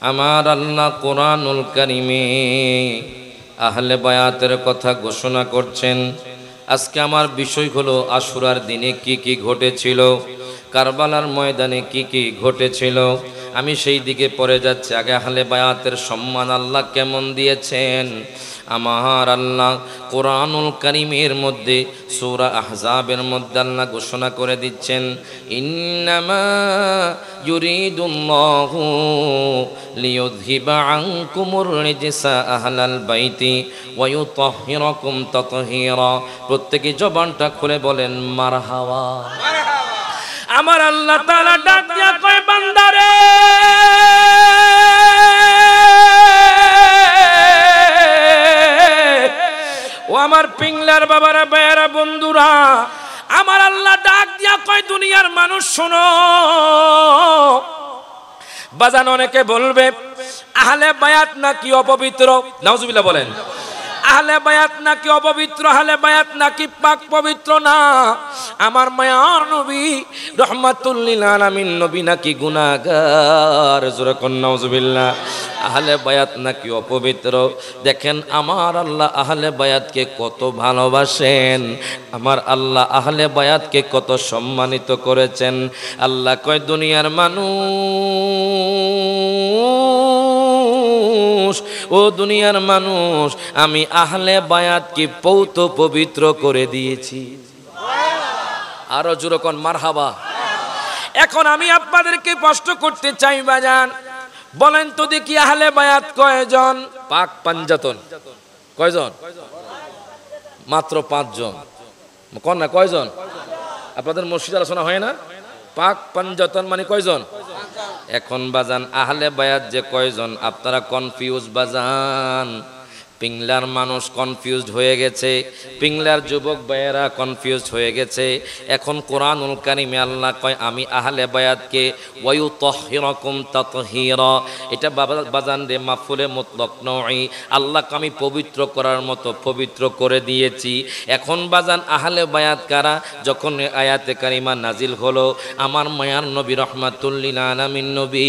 আমার আল্লাহ কোরআনুল কারিমে আহলে বায়াতের কথা ঘোষণা করছেন। আজকে আমার বিষয় হলো আশুরার দিনে কি কি ঘটেছিল, কারবালার ময়দানে কি কি ঘটেছিল, আমি সেই দিকে পড়ে যাচ্ছি। আগে আহলে বায়াতের সম্মান আল্লাহ কেমন দিয়েছেন। আমার আল্লাহ কোরআনুল কারীমের মধ্যে সূরা আহজাবের মধ্যে আল্লাহ ঘোষণা করে দিচ্ছেন, ইন্নামা ইউরিদুল্লাহু লিইউযহিবা আনকুমুর রিজসা আহলাল বাইতি ওয়া ইউতাহহিরাকুম তাতহীরা। প্রত্যেকে জবানটা খুলে বলেন মারহাবা। আমার আল্লাহ তাআলা ডাক দিয়া কয়, বান্দারে ও আমার পিংলার বাবারা, ভাইয়ারা, বন্ধুরা, আমার আল্লাহ ডাক দিয়া কয়, দুনিয়ার মানুষ শোনো। বাজান অনেকে বলবে আহলে বায়াত নাকি অপবিত্র, নাউজুবিল্লাহ বলেন। আহলে বায়াত নাকি অপবিত্র, আহলে বায়াত নাকি পাক পবিত্র না। আমার মায়ার নবী রহমাতুল লিল আলামিন নবী নাকি গুনাহগার, জোরে কোন নাউজুবিল্লাহ। আহলে বায়াত নাকি অপবিত্র, দেখেন আমার আল্লাহ আহলে বায়াতকে কত ভালোবাসেন, আমার আল্লাহ আহলে বায়াতকে কত সম্মানিত করেছেন। আল্লাহ কয়, দুনিয়ার মানুষ, ও দুনিয়ার মানুষ, আমি আহলে বায়াতকে পৌত পবিত্র করে দিয়েছি। আরো জোরে কোন মারহাবা। এখন আমি আপনাদেরকে প্রশ্ন করতে চাই বাজান, বলেন তো দেখি আহলে বায়াত কয়জন? পাক পাঞ্জাতন কয়জন? মাত্র 5 জন। কোন না কয়জন? আপনাদের মসজিদ আলোচনা হয় না? পাক পাঞ্জাতন মানে কয়জন? এখন বাজান আহলে বায়াত যে কয়জন আপনারা কনফিউজ বাজান। পিংলার মানুষ কনফিউজড হয়ে গেছে, পিংলার যুবক ভাইয়েরা কনফিউজড হয়ে গেছে। এখন কোরআনুল কারীমে আল্লাহ কয়, আমি আহলে বায়াতকে ওয়ায়ুতাহহিরাকুম তাতহীরা, এটা বাজান রে মাফুলে মুতলাক নয়, আল্লাহকে আমি পবিত্র করার মতো পবিত্র করে দিয়েছি। এখন বাজান আহলে বায়াত কারা? যখন আয়াতে কারিমা নাজিল হলো, আমার মায়ার নবী রহমাতুল লিল আলামিন নবী,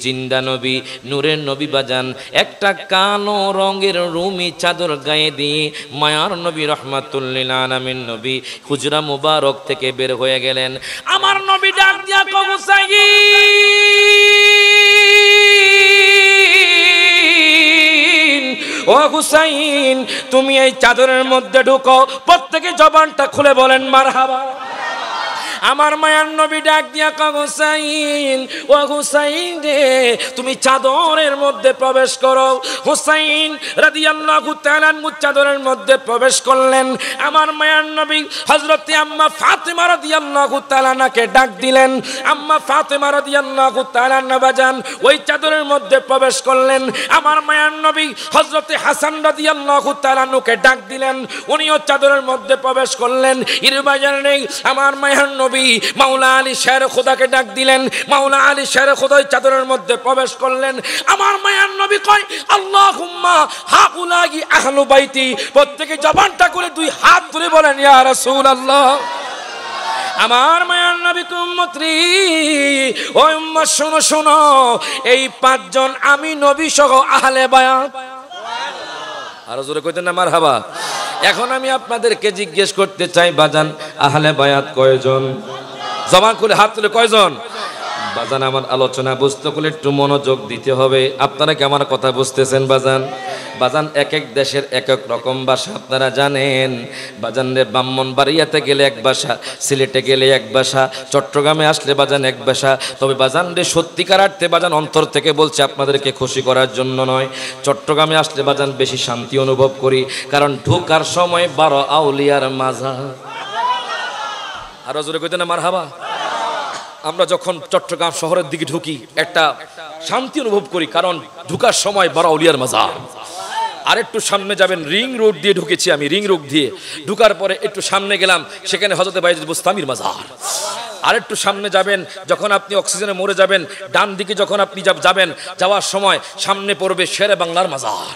জিন্দা নবী, নূরের নবী বাজান, একটা কালো রঙের রুমি চাদর গায়ে দিয়ে মায়ার নবী রহমাতুল লিল আলামিন নবী হুজরা মুবারক থেকে বের হয়ে গেলেন। আমার নবী ডাক দিয়া কয়, হুসাইন, ও হুসাইন, তুমি এই চাদরের মধ্যে ঢুকো। প্রত্যেকে জবানটা খুলে বলেন মারহাবা। আমার মায়ার নবী ডাক দিয়া কয়, হুসাইন, ও হুসাইন রে, তুমি চাদরের মধ্যে প্রবেশ করো। হুসাইন রাদিয়াল্লাহু তাআলা আনহু চাদরের মধ্যে প্রবেশ করলেন। আমার মায়ার নবী হযরতে আম্মা ফাতেমা রাদিয়াল্লাহু তাআলা আনহাকে ডাক দিলেন। আম্মা ফাতেমা রাদিয়াল্লাহু তাআলা আনহা বাজান ওই চাদরের মধ্যে প্রবেশ করলেন। আমার মায়ার নবী হযরতে হাসান রাদিয়াল্লাহু তাআলা আনহুকে ডাক দিলেন, উনিও চাদরের মধ্যে প্রবেশ করলেন। এর বাজার নেই আমার মায়ার নবী মাওলা আলী শের খোদাকে ডাক দিলেন। মাওলা আলী শের খোদা চাদরের মধ্যে প্রবেশ করলেন। আমার মায়ার নবী কয়, আল্লাহুম্মা হাউলাই আহলু বাইতি। প্রত্যেকে জবানটা করে 2 হাত তুলে বলেন ইয়া রাসূলুল্লাহ। আমার মায়ার নবী উম্মতরি, ও উম্মত শোনো শোনো, এই 5 জন আমি নবী সহ আহলে বায়াত। আরো জোরে কইতেন না মারহাবা। এখন আমি আপনাদেরকে জিজ্ঞেস করতে চাই বাজান, আহলে বায়াত কয়জন? জবান খুলে হাত তুলে কয়জন? বাজান আমার আলোচনা বুঝতে হলে একটু মনোযোগ দিতে হবে। আপনারা কি আমার কথা বুঝতেছেন বাজান? বাজান এক এক দেশের এক এক রকম ভাষা আপনারা জানেন। বাজান রে ব্রাহ্মণবাড়িয়াতে গেলে এক ভাষা, সিলেটে গেলে এক ভাষা, চট্টগ্রামে আসলে বাজান এক ভাষা। তবে বাজান রে সত্যিকার অর্থে বাজান অন্তর থেকে বলছে, আপনাদেরকে খুশি করার জন্য নয়, চট্টগ্রামে আসলে বাজান বেশি শান্তি অনুভব করি, কারণ ঢোকার সময় 12 আউলিয়ার মাজার। আরো জোরে কইতে না মারহাবা। আমরা যখন চট্টগ্রাম শহরের দিকে ঢুকি একটা শান্তি অনুভব করি, কারণ ঢুকার সময় 12 আউলিয়ার মাজার। আর একটু সামনে যাবেন, রিং রোড দিয়ে ঢুকেছি আমি, রিং রোড দিয়ে ঢুকার পরে একটু সামনে গেলাম, সেখানে হযরতে বাইজিদ বুস্তামির মাজার। আর একটু সামনে যাবেন, যখন আপনি অক্সিজেনে মরে যাবেন, ডান দিকে যখন আপনি যাবেন, যাওয়ার সময় সামনে পড়বে শেরে বাংলার মাজার।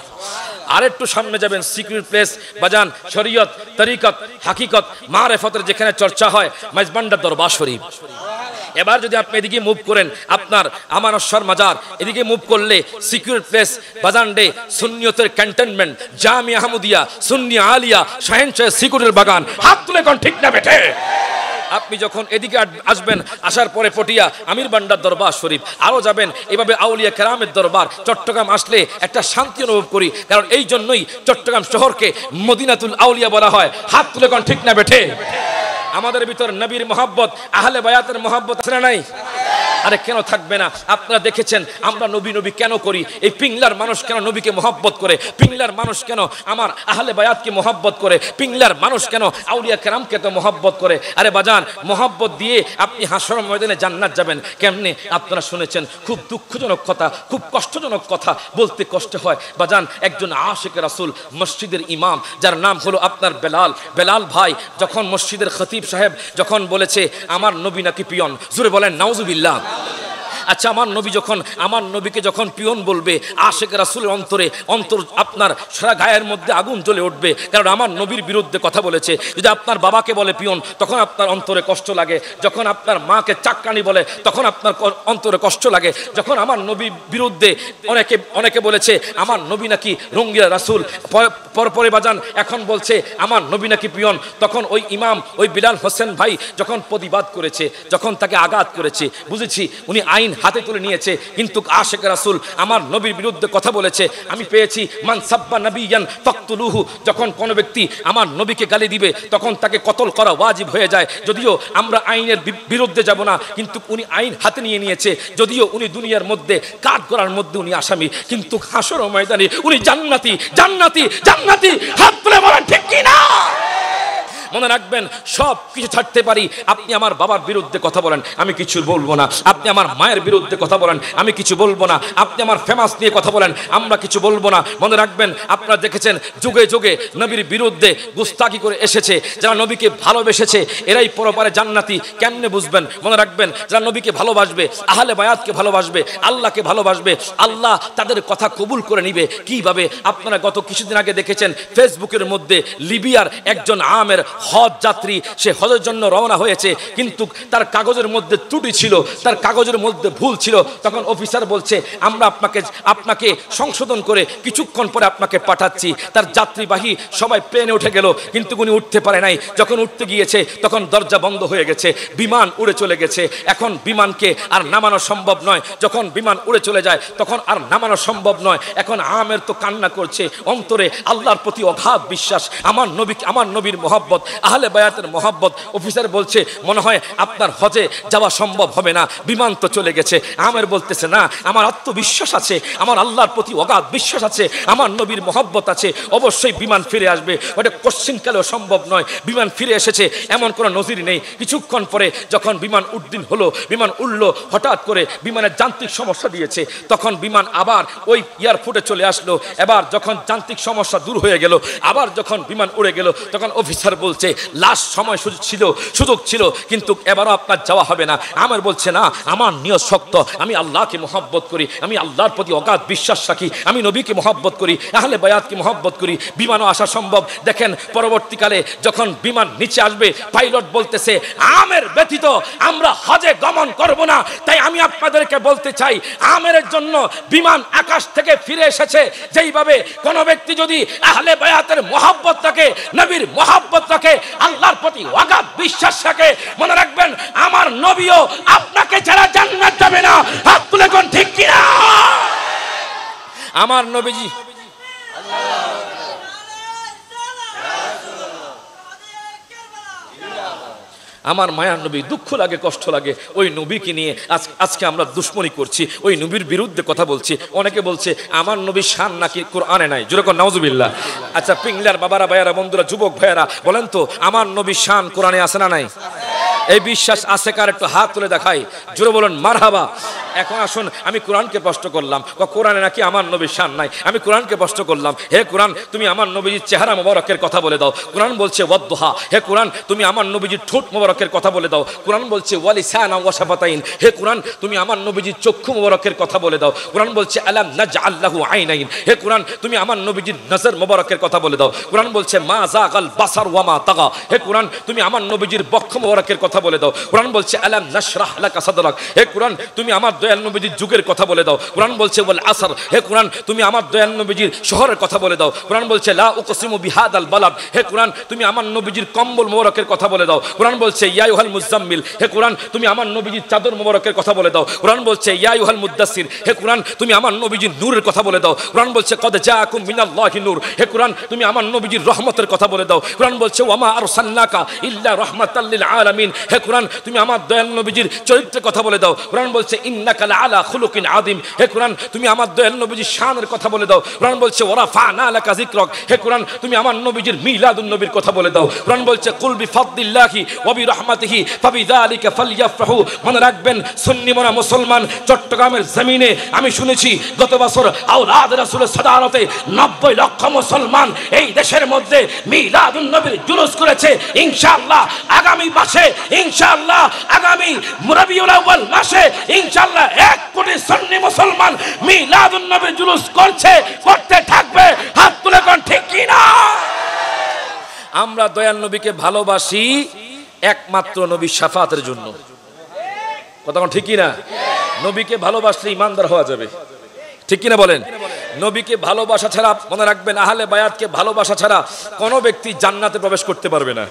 আর একটু সামনে যাবেন, সিক্রেট প্লেস বাজান, শরীয়ত, তরিকত, হাকিকত, মারিফতের যেখানে চর্চা হয়, মেজবান্ডার দরবার শরীফ। এবার যদি আপনি এদিকে মুভ করেন, আপনার আমানশ্বর মাজার এদিকে মুভ করলে সিকিউর প্লেস, বাজানডে, সুন্নিয়তের ক্যান্টনমেন্ট, জামিয়া আহমদিয়া, সুন্নি আলিয়া, শাহেনশাহ সিকিউরের বাগান, হাত তুলে কোন ঠিক না বেঠে। আপনি যখন এদিকে আসবেন, আসার পরে পটিয়া আমির বান্ডার দরবার শরীফ, আরো যাবেন এভাবে আউলিয়া কেরামের দরবার। চট্টগ্রাম আসলে একটা শান্তি অনুভব করি, কারণ এই জন্যই চট্টগ্রাম শহরকে মদিনাতুল আউলিয়া বলা হয়। হাত তুলে কোন ঠিক না বেঠে। আমাদের ভিতর নবীর মহব্বত, আহলে বায়াতের মহব্বত আছে না নাই? আরে কেন থাকবে না? আপনারা দেখেছেন আমরা নবী নবী কেন করি? এই পিংলার মানুষ কেন নবীকে মহব্বত করে? পিংলার মানুষ কেন আমার আহলে বায়াতকে মহব্বত করে? পিংলার মানুষ কেন আউলিয়া কেরামকে তো মহব্বত করে? আরে বাজান, মহব্বত দিয়ে আপনি হাসর ময়দানে জান্নাত যাবেন কেমনে? আপনারা শুনেছেন, খুব দুঃখজনক কথা, খুব কষ্টজনক কথা, বলতে কষ্ট হয় বাজান। একজন আশিকে রাসূল, মসজিদের ইমাম, যার নাম হলো আপনার বেলাল, বেলাল ভাই যখন মসজিদের খতিব সাহেব যখন বলেছে আমার নবী নাকি পিয়ন, জোরে বলেন নাউজুবিল্লাহ। আচ্ছা, আমার নবীকে যখন পিয়ন বলবে, আশিক রাসূলের অন্তর আপনার সারা গায়ের মধ্যে আগুন জ্বলে উঠবে, কারণ আমার নবীর বিরুদ্ধে কথা বলেছে। যদি আপনার বাবাকে বলে পিয়ন, তখন আপনার অন্তরে কষ্ট লাগে। যখন আপনার মাকে চাক্কানি বলে, তখন আপনার অন্তরে কষ্ট লাগে। যখন আমার নবীর বিরুদ্ধে অনেকে বলেছে আমার নবী নাকি রঙ্গিলা রাসূল, পরে বাজান এখন বলছে আমার নবী নাকি পিয়ন, তখন ওই ইমাম, ওই বিলাল হোসেন ভাই যখন প্রতিবাদ করেছে, যখন তাকে আঘাত করেছে, বুঝেছি উনি আইন হাতে তুলে নিয়েছে। কিন্তু আশিক রাসূল আমার নবীর বিরুদ্ধে কথা বলেছে। আমি পেয়েছি মান সাব্বা নবিয়ান ফাকতুলুহু, যখন কোনো ব্যক্তি আমার নবীকে গালি দিবে তখন তাকে কতল করা ওয়াজিব হয়ে যায়। যদিও আমরা আইনের বিরুদ্ধে যাব না, কিন্তু উনি আইন হাতে নিয়ে নিয়েছে। যদিও উনি দুনিয়ার মধ্যে কাঠগড়ার মধ্যে উনি আসামি, কিন্তু হাসর ময়দানে উনি জান্নাতি, জান্নাতি, জান্নাতি। হাত তুলে বলেন ঠিক কি না? মনে রাখবেন, সব কিছু ছাড়তে পারি, আপনি আমার বাবার বিরুদ্ধে কথা বলেন আমি কিছু বলবো না, আপনি আমার মায়ের বিরুদ্ধে কথা বলেন আমি কিছু বলবো না, আপনি আমার ফেমাস নিয়ে কথা বলেন আমরা কিছু বলবো না। মনে রাখবেন, আপনারা দেখেছেন যুগে যুগে নবীর বিরুদ্ধে গুস্তাখি করে এসেছে যারা নবীকে ভালোবেসেছে, এরাই পরপারে জান্নাতি। কেমনে বুঝবেন? মনে রাখবেন, যারা নবীকে ভালোবাসবে, আহলে বায়াতকে ভালোবাসবে, আল্লাহকে ভালোবাসবে, আল্লাহ তাদের কথা কবুল করে নিবে। কিভাবে? আপনারা গত কিছুদিন আগে দেখেছেন ফেসবুকের মধ্যে লিবিয়ার একজন আমের হজ যাত্রী, সে হজের জন্য রওনা হয়েছে, কিন্তু তার কাগজের মধ্যে ত্রুটি ছিল, তার কাগজের মধ্যে ভুল ছিল। তখন অফিসার বলছে আমরা আপনাকে সংশোধন করে কিছুক্ষণ পরে আপনাকে পাঠাচ্ছি। তার যাত্রীবাহী সবাই প্লেনে উঠে গেল, কিন্তু উনি উঠতে পারে নাই। যখন উঠতে গিয়েছে তখন দরজা বন্ধ হয়ে গেছে, বিমান উড়ে চলে গেছে। এখন বিমানকে আর নামানো সম্ভব নয়। যখন বিমান উড়ে চলে যায় তখন আর নামানো সম্ভব নয়। এখন আমের তো কান্না করছে, অন্তরে আল্লাহর প্রতি অগাধ বিশ্বাস, আমার নবীর মহব্বত, আহলে বায়াতের মহব্বত। অফিসার বলছে মনে হয় আপনার হজে যাওয়া সম্ভব হবে না, বিমান তো চলে গেছে। আমের বলতেছে না, আমার আত্মবিশ্বাস আছে, আমার আল্লাহর প্রতি অগাধ বিশ্বাস আছে, আমার নবীর মহব্বত আছে, অবশ্যই বিমান ফিরে আসবে। ওটা কোশ্চিনকালেও সম্ভব নয়। বিমান ফিরে এসেছে, এমন কোনো নজির নেই। কিছুক্ষণ পরে যখন বিমান উড্ডীন হলো, বিমান উড়লো, হঠাৎ করে বিমানের যান্ত্রিক সমস্যা দিয়েছে। তখন বিমান আবার ওই এয়ারপোর্টে চলে আসলো। এবার যখন যান্ত্রিক সমস্যা দূর হয়ে গেল, আবার যখন বিমান উড়ে গেল, তখন অফিসার বলছে লাস্ট সময় সুযোগ ছিল, কিন্তু এবারও আপনার যাওয়া হবে না। আমার বলছে না, আমার নিয়ত শক্ত, আমি আল্লাহকে মহব্বত করি, আমি আল্লাহর প্রতি অগাধ বিশ্বাস রাখি, আমি নবীকে মহব্বত করি, আহলে বায়াতকে মহব্বত করি। বিমানও আসা সম্ভব। দেখেন পরবর্তীকালে যখন বিমান নিচে আসবে, পাইলট বলতেছে আমের ব্যতীত আমরা হজে গমন করব না। তাই আমি আপনাদেরকে বলতে চাই, আমের জন্য বিমান আকাশ থেকে ফিরে এসেছে। যেইভাবে কোনো ব্যক্তি যদি আহলে বায়াতের মহব্বত থাকে, নবীর মহব্বত থাকে, আল্লাহর প্রতি অগাধ বিশ্বাস থাকে, মনে রাখবেন আমার নবীও আপনাকে ছাড়া জান্নাত যাবে না। হাত তুলে কোন ঠিক কিনা? আমার নবীজি আমার মায়ার নবী। দুঃখ লাগে, কষ্ট লাগে, ওই নবীকে নিয়ে আজকে আমরা দুশ্মনী করছি, ওই নবীর বিরুদ্ধে কথা বলছি। অনেকে বলছে আমার নবীর শান নাকি কোরআনে নাই, যেরকম নাউজুবিল্লাহ। আচ্ছা পিংলার বাবারা, ভাইয়ারা, বন্ধুরা, যুবক ভাইয়ারা, বলেন তো আমার নবীর শান কোরআনে আছে না নাই? এই বিশ্বাস আছে কার? একটু হাত তুলে দেখাই, জোরে বলুন মারহাবা। এখন আসুন, আমি কোরআনকে প্রশ্ন করলাম, কোরআনে নাকি আমার নবীর শান নাই। আমি কোরআনকে প্রশ্ন করলাম, হে কোরআন তুমি আমার নবীজির চেহারা মোবারকের কথা বলে দাও। কোরআন বলছে ওয়াদ্দুহা। হে কোরআন তুমি আমার নবীজির ঠোঁট মোবারকের কথা বলে দাও। কোরআন বলছে ওয়ালিসানা ওয়া শাফাতাইন। হে কোরআন তুমি আমার নবীজির চক্ষু মোবারকের কথা বলে দাও। কোরআন বলছে আলাম নাজআল লাহু আইনাইন। হে কোরআন তুমি আমার নবীজির নজর মোবারকের কথা বলে দাও। কোরআন বলছে মা যাগাল বাসার ওয়া মা তাগা। হে কোরআন তুমি আমার নবীজির বক্ষ মোবারকের কথা কথা বলে দাও। কোরআন বলছে আলাম নাশরাহ লাকা সাদরাক, হে কোরআন তুমি আমার দয়াল নবীজির যুগের কথা বলে দাও। কোরআন বলছে ওয়াল আসর, হে কোরআন তুমি আমার দয়াল নবীজির শহরের কথা বলে দাও। কোরআন বলছে লা উকসিমু বিহাদাল বালাদ, হে কোরআন তুমি আমার নবীজির কম্বল মোবারকের কথা বলে দাও। কোরআন বলছে ইয়া আইয়ুহাল মুজাম্মিল, হে কোরআন তুমি আমার নবীজির চাদর মোবারকের কথা বলে দাও। কোরআন বলছে ইয়া আইয়ুহাল মুদ্দাসসির, হে কোরআন তুমি আমার নবীজির নূরের কথা বলে দাও। কোরআন বলছে কদ জাআকুম মিনাল্লাহি নূর, হে কোরআন তুমি আমার নবীজির রহমতের কথা বলে দাও। কোরআন বলছে ওয়ামা আরসালনাকা ইল্লা রাহমাতাল লিল আলামিন, হে কোরআন তুমি আমার দয়াল নবীজির চরিত্রের কথা বলে দাও। কোরআন বলছে ইন্নাকা লাআলা খুলুকিন আযীম, হে কোরআন তুমি আমার দয়াল নবীজির শানের কথা বলে দাও। কোরআন বলছে ওয়ারাফা'না লাকা যিকরাক, হে কোরআন তুমি আমার নবীজির মিলাদুন নবীর কথা বলে দাও। কোরআন বলছে কুল বিফাদলিল্লাহি ওয়া বিরহমাতিহি ফাবিযালিকা ফালইফরাহু। মনে রাখবেন সুন্নি মোনা মুসলমান চট্টগ্রামের জমিনে আমি শুনেছি গত বছর আওলাদ রাসূলের সাদারতে 90 লক্ষ মুসলমান এই দেশের মধ্যে মিলাদুন নবীর জুলুস করেছে। ইনশাআল্লাহ আগামী মাসে, ইনশাআল্লাহ আগামী রবিউল আউয়াল মাসে ইনশাআল্লাহ 1 কোটি সুন্নি মুসলমান মিলাদুন নবীর জুলুস করতে থাকবে। হাত তুলে কোন ঠিক কি না? আমরা দয়াল নবীকে ভালোবাসি একমাত্র নবীর শাফাতের জন্য। কথা কোন ঠিক কি না? নবীকে ভালোবাসলে ইমানদার হওয়া যাবে, ঠিক কিনা বলেন? নবীকে ভালোবাসা ছাড়া, মনে রাখবেন আহলে বায়াতকে ভালোবাসা ছাড়া কোনো ব্যক্তি জান্নাতে প্রবেশ করতে পারবে না।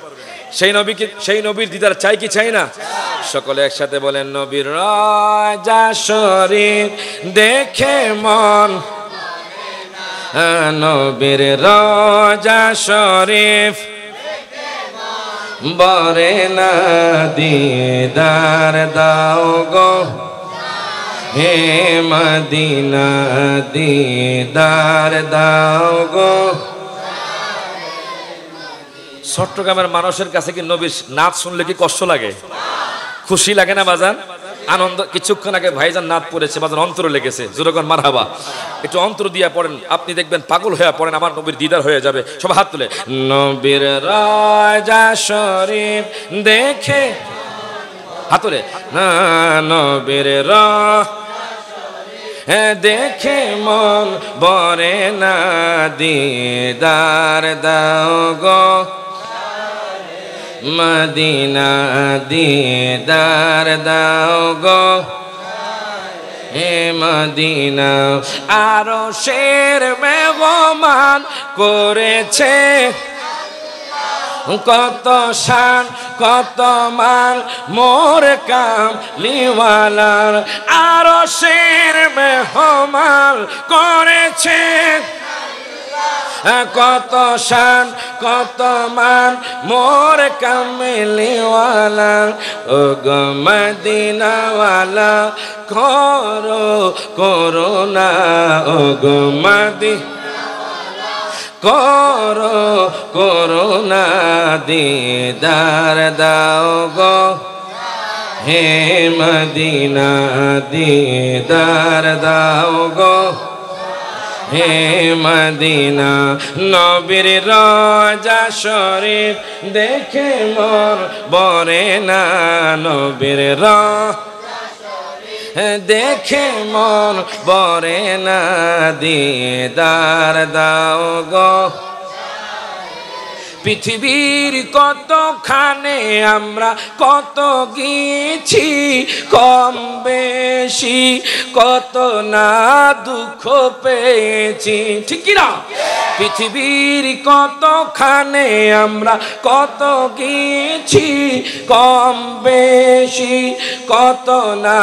সেই নবীর দিদার চাই কি চাই না? সকলে একসাথে বলেন নবীর রওজা শরীফ দেখে মন, নবীর রওজা শরীফ বরে না দিদার দাও গো, হে মদিনা দিদার দাও গো। চট্টগ্রামের মানুষের কাছে কি নবীর নাচ শুনলে কি কষ্ট লাগে? খুশি লাগে না বাজান? আনন্দ। কিছুক্ষণ আগে ভাইজান নাচ পড়েছে, বাজান অন্তরে লেগেছে। জোরকন মারহাবা। একটু অন্তর দিয়া পড়েন, আপনি দেখবেন পাগল হয়ে পড়েন, আমার নবীর দিদার হয়ে যাবে। সব হাত তুলে নবীর রওজা শরীফ দেখে, হাত তুলে না নবীর দেখে মন বরে না দিদার দাও গো, মদিনা দিদার দাও গো, হে মদিনা। আরো শের মেহমান করেছে কত শান কত মান মোর কামলিওয়ালার, আরো শের মেহমান করেছে কত শান কত মান মোর কামলিওয়ালার। ও গো মদিনাওয়ালা করো করুণা, ও গো মদিনা করো করুণা দিদার দাও গো, হে মদিনা দিদার দাও গো, হে মদিনা। নবীর রওজা শরীফ দেখে মন বরে না, নবীর দেখে মন বরে না দিদার দাও গো। পৃথিবীর কতখানে আমরা কত গিয়েছি কম বেশি, কত না দুঃখ পেয়েছি, ঠিক কি না? পৃথিবীর কতখানে আমরা কত গিয়েছি কম বেশি, কত না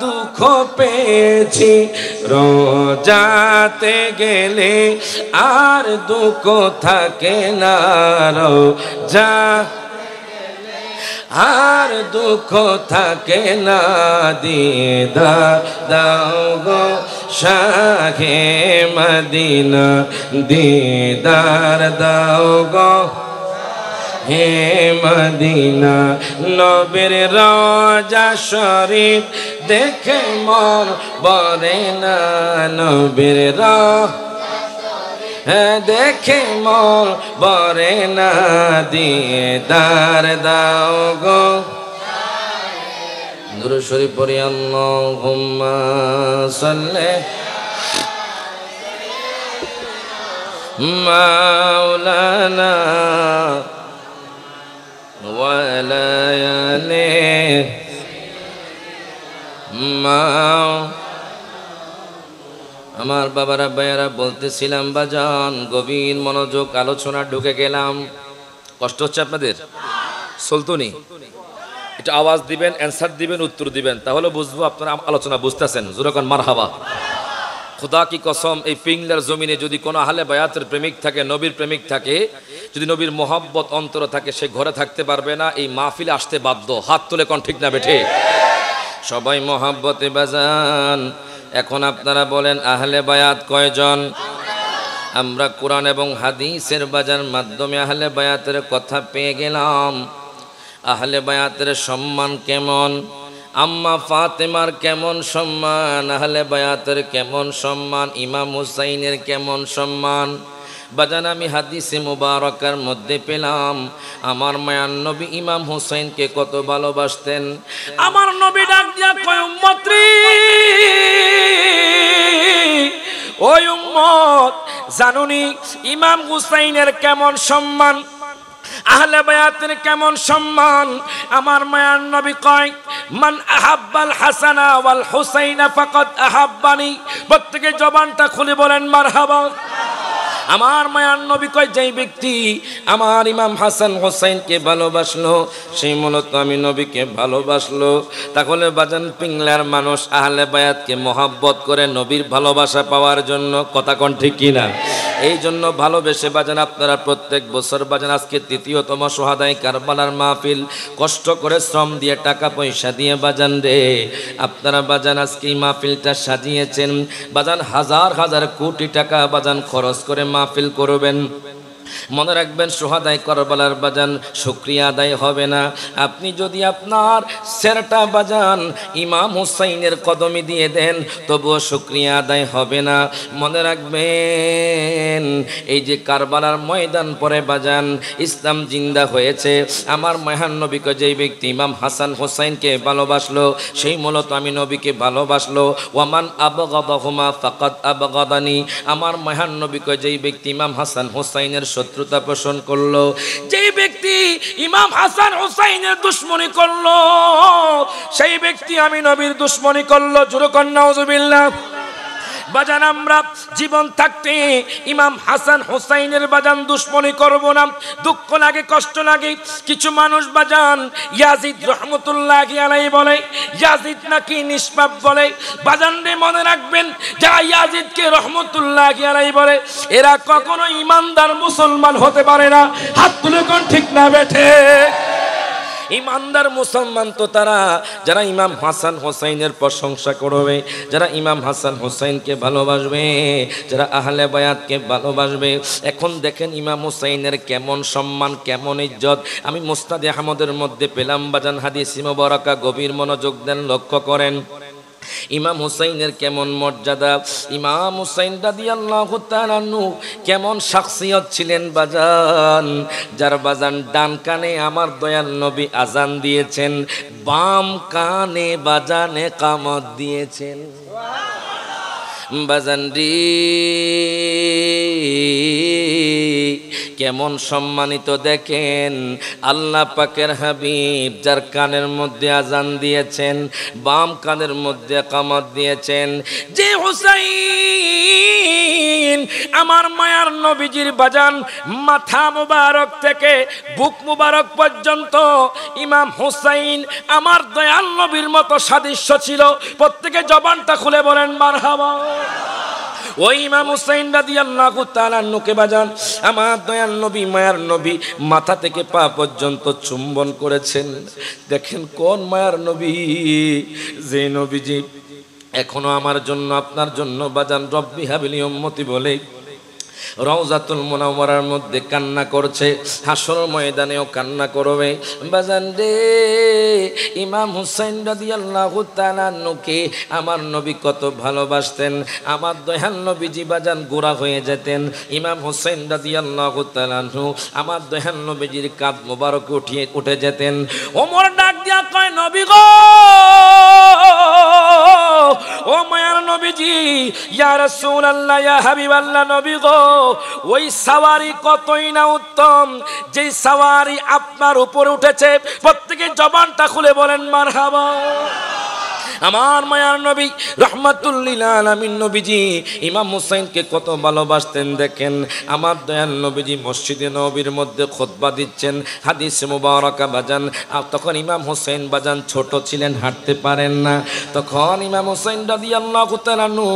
দুঃখ পেয়েছি। রোজাতে গেলে আর দুঃখ থাকে না, রোজা আর দুঃখ থাকে না দিদার দাও গো, শাহে মদিনা দিদার দাও গো, হে মদিনা। নবীর রওজা শরীফ দেখে মন বরে না, নবীর দেখে মন বরে না দিদার দাও গো। দুরূদ শরীফ পড়ি আল্লাহুম্মা সাল্লি মাওলানা ওয়ালা আলে মা। আমার বাবারা ভাইয়ারা বলতেছিলাম বাজান, গভীর মনোযোগ আলোচনা ঢুকে গেলাম। কষ্ট হচ্ছে আপনাদের? সুলতানি এটা আওয়াজ দিবেন, অ্যান্সার দিবেন, উত্তর দিবেন, তাহলে বুঝবো আপনারা আলোচনা বুঝতেছেন। জোরকান মারহাবা। খোদা কি কসম, এই পিংলার জমিনে যদি কোনো আহলে বায়াতের প্রেমিক থাকে, নবীর প্রেমিক থাকে, যদি নবীর মোহাব্বত অন্তর থাকে, সে ঘরে থাকতে পারবে না, এই মাহফিলে আসতে বাধ্য। হাত তুলে কোন ঠিক না বেঠে? সবাই মোহাব্বতে বাজান। এখন আপনারা বলেন আহলে বায়াত কয়জন? আমরা কোরআন এবং হাদিসের বাজার মাধ্যমে আহলে বায়াতের কথা পেয়ে গেলাম। আহলে বায়াতের সম্মান কেমন, আম্মা ফাতেমার কেমন সম্মান, আহলে বায়াতের কেমন সম্মান, ইমাম হুসাইনের কেমন সম্মান। বাজান আমি হাদিসে মুবারকার মধ্যে পেলাম আমার মায়ার নবী ইমাম হুসাইনকে কত ভালোবাসতেন। আমার নবী ডাক দিয়া কয়, উম্মত রে, ওই উম্মত, জানুনি ইমাম হুসাইনের কেমন সম্মান, আহলে বায়াতের কেমন সম্মান। আমার মায়ার নবী কয়, মান আহাব্বাল হাসানা ওয়াল হুসাইনা ফাকাদ আহাব্বানি। প্রত্যেকে জবানটা খুলে বলেন মারহাবা। আমার মায়ার নবী কয়, যেই ব্যক্তি আমার ইমাম হাসান হোসাইনকে ভালোবাসলো, সেই মূলত আমি নবীকে ভালোবাসলো। তাহলে বাজান পিংলার মানুষ আহলে বায়াতকে মহাব্বত করে নবীর ভালোবাসা পাওয়ার জন্য। কথা কোন ঠিক কিনা? এই জন্য ভালোবেসে বাজান আপনারা প্রত্যেক বছর বাজান আজকে তৃতীয়তম সোহাদাই কারবালার মাহফিল, কষ্ট করে শ্রম দিয়ে টাকা পয়সা দিয়ে বাজান রে আপনারা বাজান আজকে এই মাহফিলটা সাজিয়েছেন। বাজান হাজার হাজার কোটি টাকা বাজান খরচ করে মাহফিল করবেন। মনে রাখবেন সোহাদাই কারবালার বাজান শুকরিয়া আদায় হবে না। আপনি যদি আপনার সেরটা বাজান ইমাম হুসাইনের কদমে দিয়ে দেন, তবুও শুকরিয়া আদায় হবে না। মনে রাখবেন এই যে কারবালার ময়দান পরে বাজান ইসলাম জিন্দা হয়েছে। আমার মহান নবীকে যেই ব্যক্তি ইমাম হাসান হুসাইনকে ভালোবাসলো, সেই মূলত আমি নবীকে ভালোবাসলো। ওয়ামান আবগাদাহুমা ফাকাদ আবগাদানি। আমার মহান নবীকে যেই ব্যক্তি ইমাম হাসান হুসাইনের শত্রুতা পোষণ করলো, যেই ব্যক্তি ইমাম হাসান হুসাইনের দুশমনি করলো, সেই ব্যক্তি আমি নবীর দুশমনি করলো। জোরে কর নাউজুবিল্লাহ। বাজান আমরা জীবন থাকতে ইমাম হাসান হুসাইনের বাজান দুশমনি করব না। দুঃখ লাগে, কষ্ট লাগে। কিছু মানুষ বাজান ইয়াজিদ রহমতুল্লাহি আলাইহি বলে ইয়াজিদ নাকি নিষ্পাপ বলে। বাজান রে মনে রাখবেন, যারা ইয়াজিদকে রহমতুল্লাহি আলাইহি বলে, এরা কখনো ইমানদার মুসলমান হতে পারে না। হাত তুলে কোন ঠিক না বেঠে? ইমানদার মুসলমান তো তারা যারা ইমাম হাসান হোসাইনের প্রশংসা করবে, যারা ইমাম হাসান হোসাইনকে ভালোবাসবে, যারা আহলে বায়াতকে ভালোবাসবে। এখন দেখেন ইমাম হুসাইনের কেমন সম্মান, কেমন ইজ্জত। আমি মুস্তাদ আহমদের মধ্যে পেলাম বাজান হাদিস মুবারাকা, গভীর মনোযোগ দেন, লক্ষ্য করেন। ইমাম হুসাইনের কেমন মর্যাদা, ইমাম হুসাইন রাদিয়াল্লাহু তাআলা আনহু কেমন শাখসিয়ত ছিলেন বাজান, যার বাজান ডান কানে আমার দয়াল নবী আজান দিয়েছেন, বাম কানে বাজান ইকামত দিয়েছেন। বাজান রে কেমন সম্মানিত দেখেন আল্লাহ পাকের হাবিব, যার কানের মধ্যে আজান দিয়েছেন, বাম কানের মধ্যে ইকামত দিয়েছেন। যে হুসাইন আমার মায়ার নবীজির বাজান মাথা মুবারক থেকে বুক মুবারক পর্যন্ত ইমাম হুসাইন আমার দয়াল নবীর মতো সাদৃশ্য ছিল। প্রত্যেকে জবানটা খুলে বলেন মারহাবা। ওই ইমাম হুসাইন রাদিয়াল্লাহু তাআলা আনহুকে বাজান আমার দয়াল নবী মায়ার নবী মাথা থেকে পা পর্যন্ত চুম্বন করেছেন। দেখেন কোন মায়ার নবী, যে নবীজি এখনো আমার জন্য আপনার জন্য বাজান রব্বি হাবিলি উম্মতি বলে রওজাতুল মুনাওয়ারার মধ্যে কান্না করছে, হাসর ময়দানেও কান্না করবে। বাজান রে ইমাম হুসাইন রাদিয়াল্লাহু তাআলা আনহুকে আমার নবী কত ভালোবাসতেন। আমার দয়াল নবীজি বাজান গোরা হয়ে যেতেন, ইমাম হুসাইন রাদিয়াল্লাহু তাআলা আনহু আমার দয়াল নবীজির কাঁধ মোবারক উঠে যেতেন। ওমর ডাক দিয়া কয়, নবী গো ও মায়ার নবীজি, ইয়া রাসূলুল্লাহ, ইয়া হাবিবাল্লাহ নবী গো, ওই সাওয়ারি কতই না উত্তম যেই সাওয়ারি আপনার উপরে উঠেছে। প্রত্যেকে জবানটা খুলে বলেন মারহাবা। আমার মায়ার নবী রাহমাতুল লিল আলামিন নবীজি ইমাম হুসাইনকে কত ভালোবাসতেন দেখেন। আমার দয়াল নবীজি মসজিদে নববীর মধ্যে খুতবা দিচ্ছেন, হাদিসে মুবারাকা বাজান। তখন ইমাম হুসাইন বাজান ছোট ছিলেন, হাঁটতে পারেন না। তখন ইমাম হুসাইন রাদিয়াল্লাহু তাআলা আনহু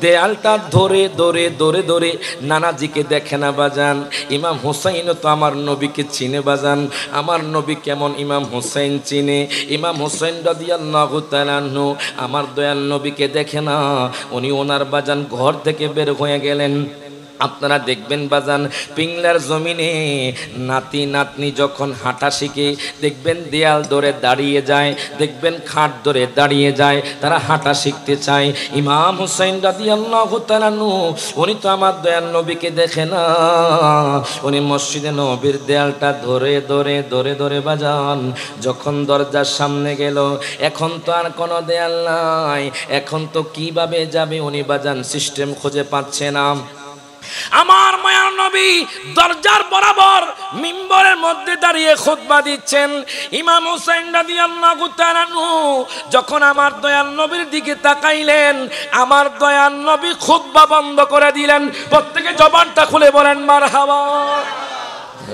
দেয়ালটা ধরে ধরে ধরে ধরে নানাজিকে দেখে না বাজান। ইমাম হুসাইনও তো আমার নবীকে চিনে বাজান, আমার নবী কেমন ইমাম হুসাইন চিনে। ইমাম হুসাইন রাদিয়াল্লাহু তাআলা আনহু আমার দয়াল নবীকে দেখে না, উনি ওনার বাজান ঘর থেকে বের হয়ে গেলেন। আপনারা দেখবেন বাজান পিংলার জমিনে নাতি নাতনি যখন হাঁটা শিখে দেখবেন দেয়াল ধরে দাঁড়িয়ে যায়, দেখবেন খাট ধরে দাঁড়িয়ে যায়, তারা হাঁটা শিখতে চায়। ইমাম হুসাইন রাদিয়াল্লাহু তাআলা আনহু উনি তো আমার দয়াল নবীকে দেখে না, উনি মসজিদে নববীর দেয়ালটা ধরে ধরে ধরে ধরে বাজান যখন দরজার সামনে গেল, এখন তো আর কোনো দেয়াল নাই, এখন তো কিভাবে যাবে উনি বাজান সিস্টেম খুঁজে পাচ্ছে না। আমার মায়ার নবী দরজার বরাবর মিম্বরের মধ্যে দাঁড়িয়ে খুতবা দিচ্ছেন। ইমাম হুসাইন রাদিয়াল্লাহু তাআলা আনহু যখন আমার দয়াল নবীর দিকে তাকাইলেন, আমার দয়াল নবী খুতবা বন্ধ করে দিলেন। প্রত্যেকে জবানটা খুলে বলেন মারহাবা।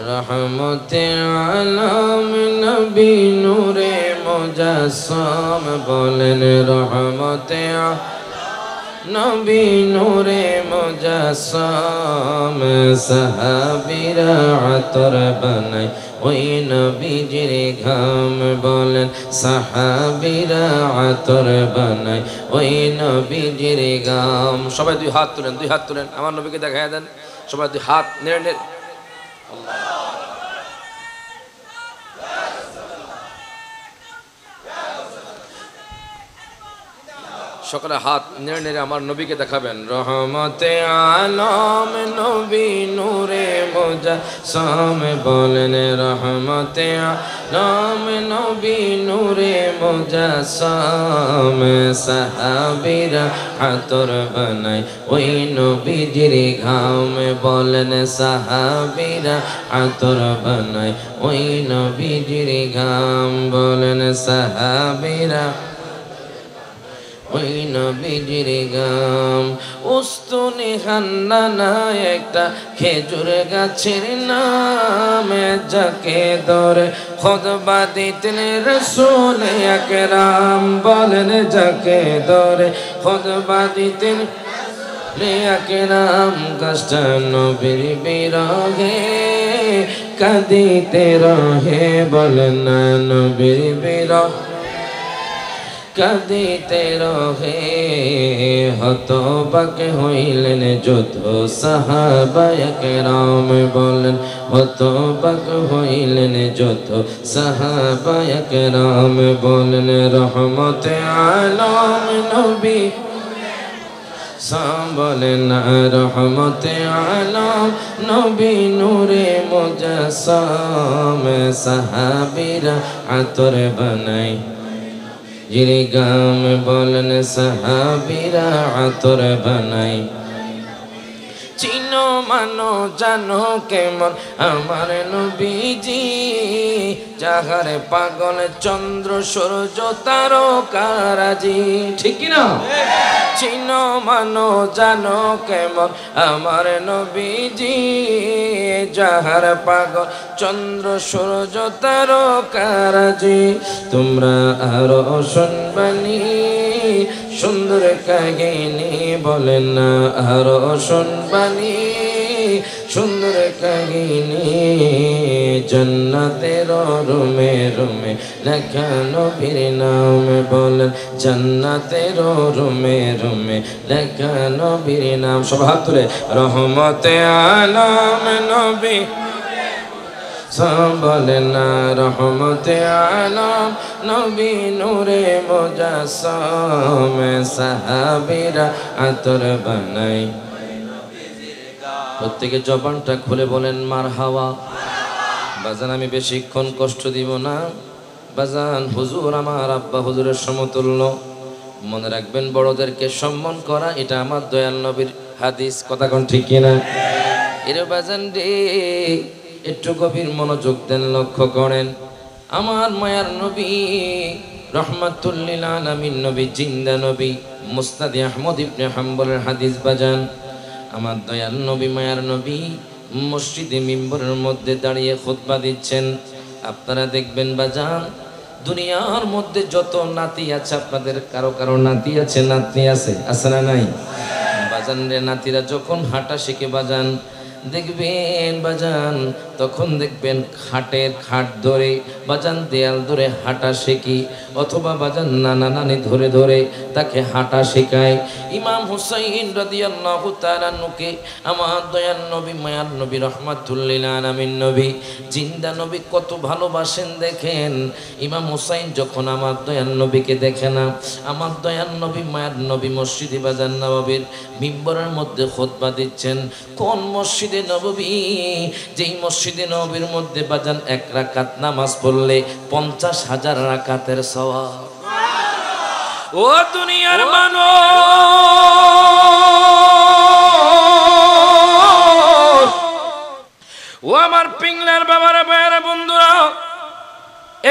রহমতে আলম নবী নূরে মুজাসসাম বলেন রহমতে নবী নূরে মুজাসসাম সাহাবীরা আতর বানায় ওই নবীজির ঘাম বলেন সাহাবীরা আতর বানায় ওই নবীজির ঘাম। সবাই দুই হাত তুলেন, দুই হাত তুলেন, আমার নবীকে দেখায় দেন। সবাই দুই হাত নেড়ে নেড়ে সকলে হাত নেড়ে নেড়ে আমার নবীকে দেখাবেন। রহমতে আলম নবী নূরে মুজাসসাম বলেন রহমতে আলম নবী নূরে মুজাসসাম সাহাবীরা আতর বানায় ওই নবীজির ঘাম বলেন সাহাবীরা আতর বানায় ওই নবীজির ঘাম বলেন সাহাবীরা ওই নবীজির গাম। উস্তুনে হান্নানা একটা খেজুর গাছের নাম, যাকে ধরে খুতবা দিতেন রাসূল আকরাম বলেন যাকে ধরে খুতবা দিতেন আকরাম। গাছটা নবীর বিরহে কাঁদিতে রহে বলেন না নবীর বিরহে কাঁদিতে রহে। হতবাক হইলেন যত সাহাবায়ে কেরাম বলেন হতবাক হইলেন যত সাহাবায়ে কেরাম বলেন রহমতে আলম নবী বলেন রহমতে আলম নবী নূরে মুজাসসাম সাহাবীরা আতর বানায় জিরে গাম বলেন সাহাবীরা আতর বানাই। চিনো মানো জানো কেমন আমার নবীজি, যাহার পাগল চন্দ্র সূর্য তারকারাজি। ঠিক না? চিনো মানো জানো কেমন আমার নবীজি, যাহার পাগল চন্দ্র সূর্য তারকারাজি। তোমরা আরো শুনবানি সুন্দর কাহিনী বলেন না আরো শুনবানি সুন্দর কাহিনী। জান্নাতের রুমে রুমে লেখা নবীর নাম বলেন জান্নাতের রুমে রুমে লেখা নবীর নাম। সব হাত তুলে রহমতে আলম নবী বলেন না রহমতে আলম নবী নূরে মুজাসসাম সাহাবীরা আতর বানায়। প্রত্যেকে জবানটা খুলে বলেন মারহাবা। বাজান আমি বেশিক্ষণ কষ্ট দিব না বাজান, হুজুর আমার আব্বা হুজুরের সমতুল্য, মনে রাখবেন বড়দেরকে সম্মান করা এটা আমার দয়াল নবীর হাদিস। কথা কোন ঠিক কিনা? এর বাজান রে একটু গভীর মনোযোগ দেন, লক্ষ্য করেন। আমার মায়ার নবী রহমাতুল লিল আলামিন নবী, জিন্দা নবী, মুসনাদ আহমদ ইবনে হাম্বলের হাদিস বাজান। আমার দয়াল নবী মায়ার নবী মসজিদে মিম্বরের মধ্যে দাঁড়িয়ে খুতবা দিচ্ছেন। আপনারা দেখবেন বাজান, দুনিয়ার মধ্যে যত নাতি আছে, আপনাদের কারো কারো নাতি আছে, নাতনি আছে, আছে না নাই? বাজান রে, নাতিরা যখন হাঁটা শিখে বাজান, দেখবেন বাজান, তখন দেখবেন খাটের খাট ধরে বাজান দেয়াল ধরে হাঁটা শেখি, অথবা বাজান নানা নানি ধরে ধরে তাকে হাঁটা শেখায়। ইমাম হুসাইন রাদিয়াল্লাহু তাআলা নুকে আমার দয়াল নবী মায়ার নবী রহমাতুল লিল আলামিন নবী, জিন্দা নবী কত ভালোবাসেন দেখেন। ইমাম হুসাইন যখন আমার দয়াল নবীকে দেখে না, আমার দয়াল নবী মায়ার নবী মসজিদে বাজান নববীর মিম্বরের মধ্যে খুতবা দিচ্ছেন। কোন মসজিদে নববী? যেই মসজিদে নববীর মধ্যে বাজান এক রাকাত নামাজ পড়লে 50,000 রাকাতের সওয়াব। ও দুনিয়ার মানুষ, ও আমার পিংলার বাবারা ভাইয়ারা বন্ধুরা,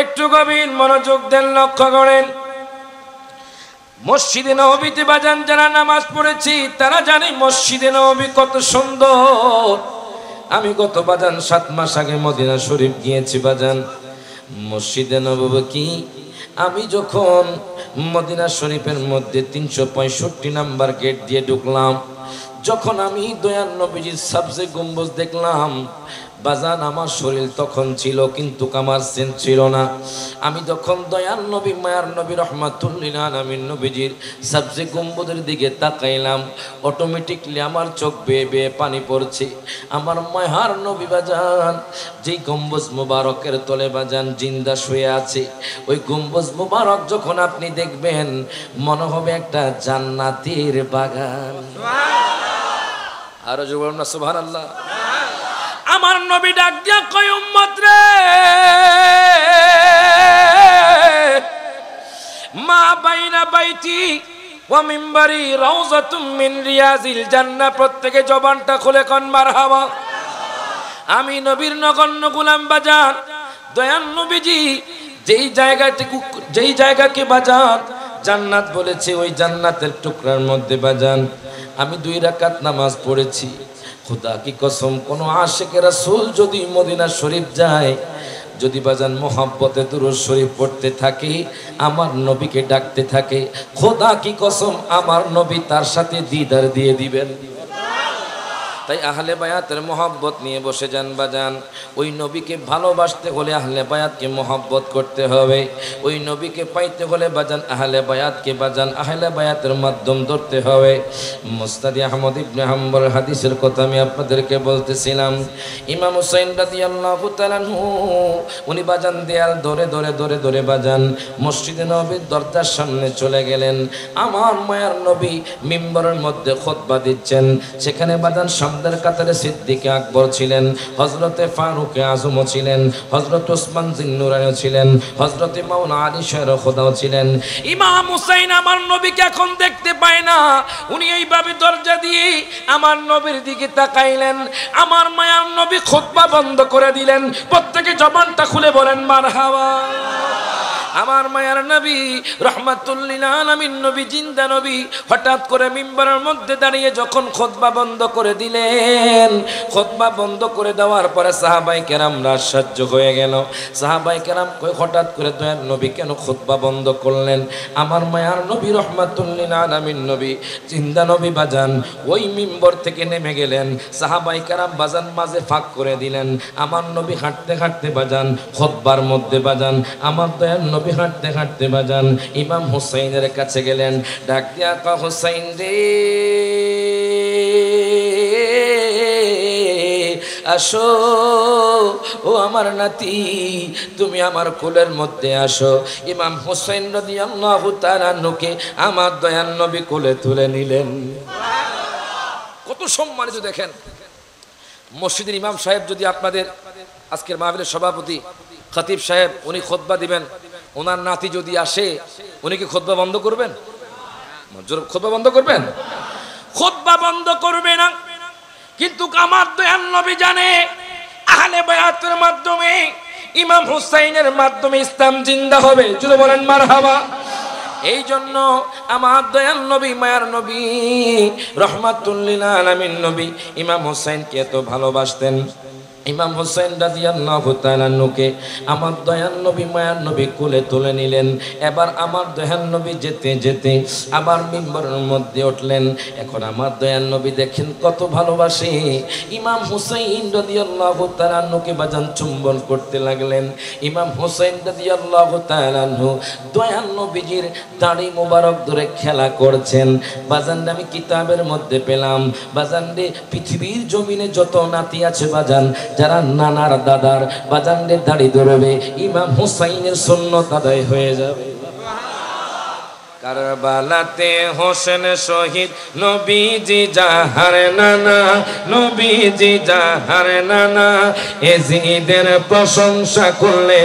একটু গভীর মনোযোগ দেন, লক্ষ্য করেন। মসজিদে নববীতে বাজান যারা নামাজ পড়েছি তারা জানে মসজিদে নববী কত সুন্দর। আমি গত বাজান 7 মাস আগে মদিনা শরীফ গিয়েছি বাজান। মসজিদে নববী কি, আমি যখন মদিনা শরীফের মধ্যে 365 নাম্বার গেট দিয়ে ঢুকলাম, যখন আমি দয়াল নবীজির সবচে গম্বুজ দেখলাম বাজান, আমার শরীর তখন ছিল কিন্তু আমার সেন্স ছিল না। আমি যখন দয়াল নবী মায়ার নবী রহমাতুল লিল আলামিন নবীজির সবচে গম্বুজের দিকে তাকাইলাম, অটোমেটিকলি আমার চোখ বেয়ে বেয়ে পানি পড়ছে। আমার মায়ার নবী বাজান যেই গম্বুজ মুবারকের তলে বাজান জিন্দা শুয়ে আছে, ওই গম্বুজ মুবারক যখন আপনি দেখবেন মনে হবে একটা জান্নাতের বাগান। আরো জোরে বলুন না সুবহানাল্লাহ। আমার নবী ডাক দিয়া কয়, উম্মত রে, মা বাইনা বাইতি ওয়া মিম্বারি রাউযাতুম মিন রিয়াজিল জান্নাহ। প্রত্যেকে জবানটা খুলে কোন মারহাবা। আমি নবীর নগণ্য গোলাম বাজান, দয়াল নবীজি যেই জায়গাকে বাজান জান্নাত বলেছে, ওই জান্নাতের টুকরার মধ্যে বাজান আমি 2 রাকাত নামাজ পড়েছি। খোদা কি কসম, কোন আশিকে রাসূল যদি মদিনা শরীফ যায়, যদি বাজান মোহাব্বতে দুরূদ শরীফ পড়তে থাকে, আমার নবীকে ডাকতে থাকে, খোদা কি কসম আমার নবী তার সাথে দিদার দিয়ে দিবেন। তাই আহলে বায়াতের মোহাব্বত নিয়ে বসে যান বাজান। ওই নবীকে ভালোবাসতে হলে আহলে বায়াতকে মোহাব্বত করতে হবে। ওই নবীকে পাইতে হলে বাজান আহলে বায়াতকে বাজান আহলে বায়াতের মাধ্যম ধরতে হবে। মুসনাদ আহমদ ইবনে হাম্বল হাদিসের কথা আমি আপনাদেরকে বলতেছিলাম। ইমাম হুসাইন রাদিয়াল্লাহু তাআলা উনি বাজান দেয়াল ধরে ধরে ধরে ধরে বাজান মসজিদে নববীর দরজার সামনে চলে গেলেন। আমার মায়ার নবী মিম্বরের মধ্যে খুতবা দিচ্ছেন। সেখানে বাজান সামনের কাতারে সিদ্দিকে আকবর ছিলেন, হযরতে ফারুকে আজমও ছিলেন, হযরত ওসমান জিন্নুরানিও ছিলেন, হযরতে মাওলানা আলী শাহ খোদাও ছিলেন। ইমাম হুসাইন আমার নবীকে এখন দেখতে পায় না। উনি এইভাবে দরজা দিয়ে আমার নবীর দিকে তাকাইলেন। আমার মায়ার নবী খুতবা বন্ধ করে দিলেন। প্রত্যেকে জবানটা খুলে বলেন মারহাবা। আমার মায়ার নবী রহমাতুল লিল আলামিন নবী, জিন্দা নবী, হঠাৎ করে মিম্বরের মধ্যে দাঁড়িয়ে যখন খুতবা বন্ধ করে দিলেন, খুতবা বন্ধ করে দেওয়ার পরে সাহাবায়ে কেরামরা আশ্চর্য হয়ে গেল। সাহাবায়ে কেরাম কই, হঠাৎ করে দয়ার নবী কেন খুতবা বন্ধ করলেন? আমার মায়ার নবী রহমাতুল লিল আলামিন নবী, জিন্দা নবী বাজান ওই মিম্বর থেকে নেমে গেলেন। সাহাবায়ে কেরাম বাজান মাঝে ফাঁক করে দিলেন। আমার নবী হাঁটতে হাঁটতে বাজান খুতবার মধ্যে বাজান আমার দয়ার নবী হাঁটতে হাঁটতে বাজান ইমাম হুসাইনের কাছে গেলেন। ডাক দিয়া কয়, হুসাইন রে, আসো, ও আমার নাতি, তুমি আমার কোলের মধ্যে আসো। ইমাম হুসাইন রাদিয়াল্লাহু তাআলা আনহুকে আমার দয়াল নবী কোলে তুলে নিলেন। কত সম্মানিত দেখেন। মসজিদের ইমাম সাহেব যদি আপনাদের আজকের মাহফিলের সভাপতি খতিব সাহেব, উনি খুতবা দিবেন, ওনার নাতি যদি আসে, উনি কি খুতবা বন্ধ করবেন? খুতবা বন্ধ করবেন? খুতবা বন্ধ করবে না, কিন্তু আমার দয়াল নবী জানে আহলে বায়াতের মাধ্যমে, ইমাম হুসাইনের মাধ্যমে ইসলাম জিন্দা হবে। যদি বলেন মারহাবা। এই জন্য আমার দয়াল নবী, মায়ার নবী, রহমাতুল লিল আলামিন নবী ইমাম হুসাইনকে এত ভালোবাসতেন। ইমাম হুসাইন রাদিয়াল্লাহু তাআলা আনহুকে আমার দয়াল নবী, মায়ার নবী কোলে তুলে নিলেন। এবার আমার দয়াল নবী যেতে যেতে আবার মিম্বরের মধ্যে উঠলেন। এখন আমার দয়াল নবী দেখেন কত ভালোবাসে, ইমাম হুসাইন রাদিয়াল্লাহু তাআলা আনহুকে বাজান চুম্বন করতে লাগলেন। ইমাম হুসাইন রাদিয়াল্লাহু তাআলা আনহু দয়াল নবীজির দাড়ি মোবারক ধরে খেলা করছেন। বাজান আমি কিতাবের মধ্যে পেলাম, বাজান রে পৃথিবীর জমিনে যত নাতি আছে বাজান, যারা নানার দাদার বাজানদের দাড়ি ধরবে, ইমাম হুসাইনের সুন্নাত আদায় হয়ে যাবে। কারবালাতে হোসেন শহীদ নবীজি জাহার নানা, নবীজি জাহার নানা। এজিদের প্রশংসা করলে,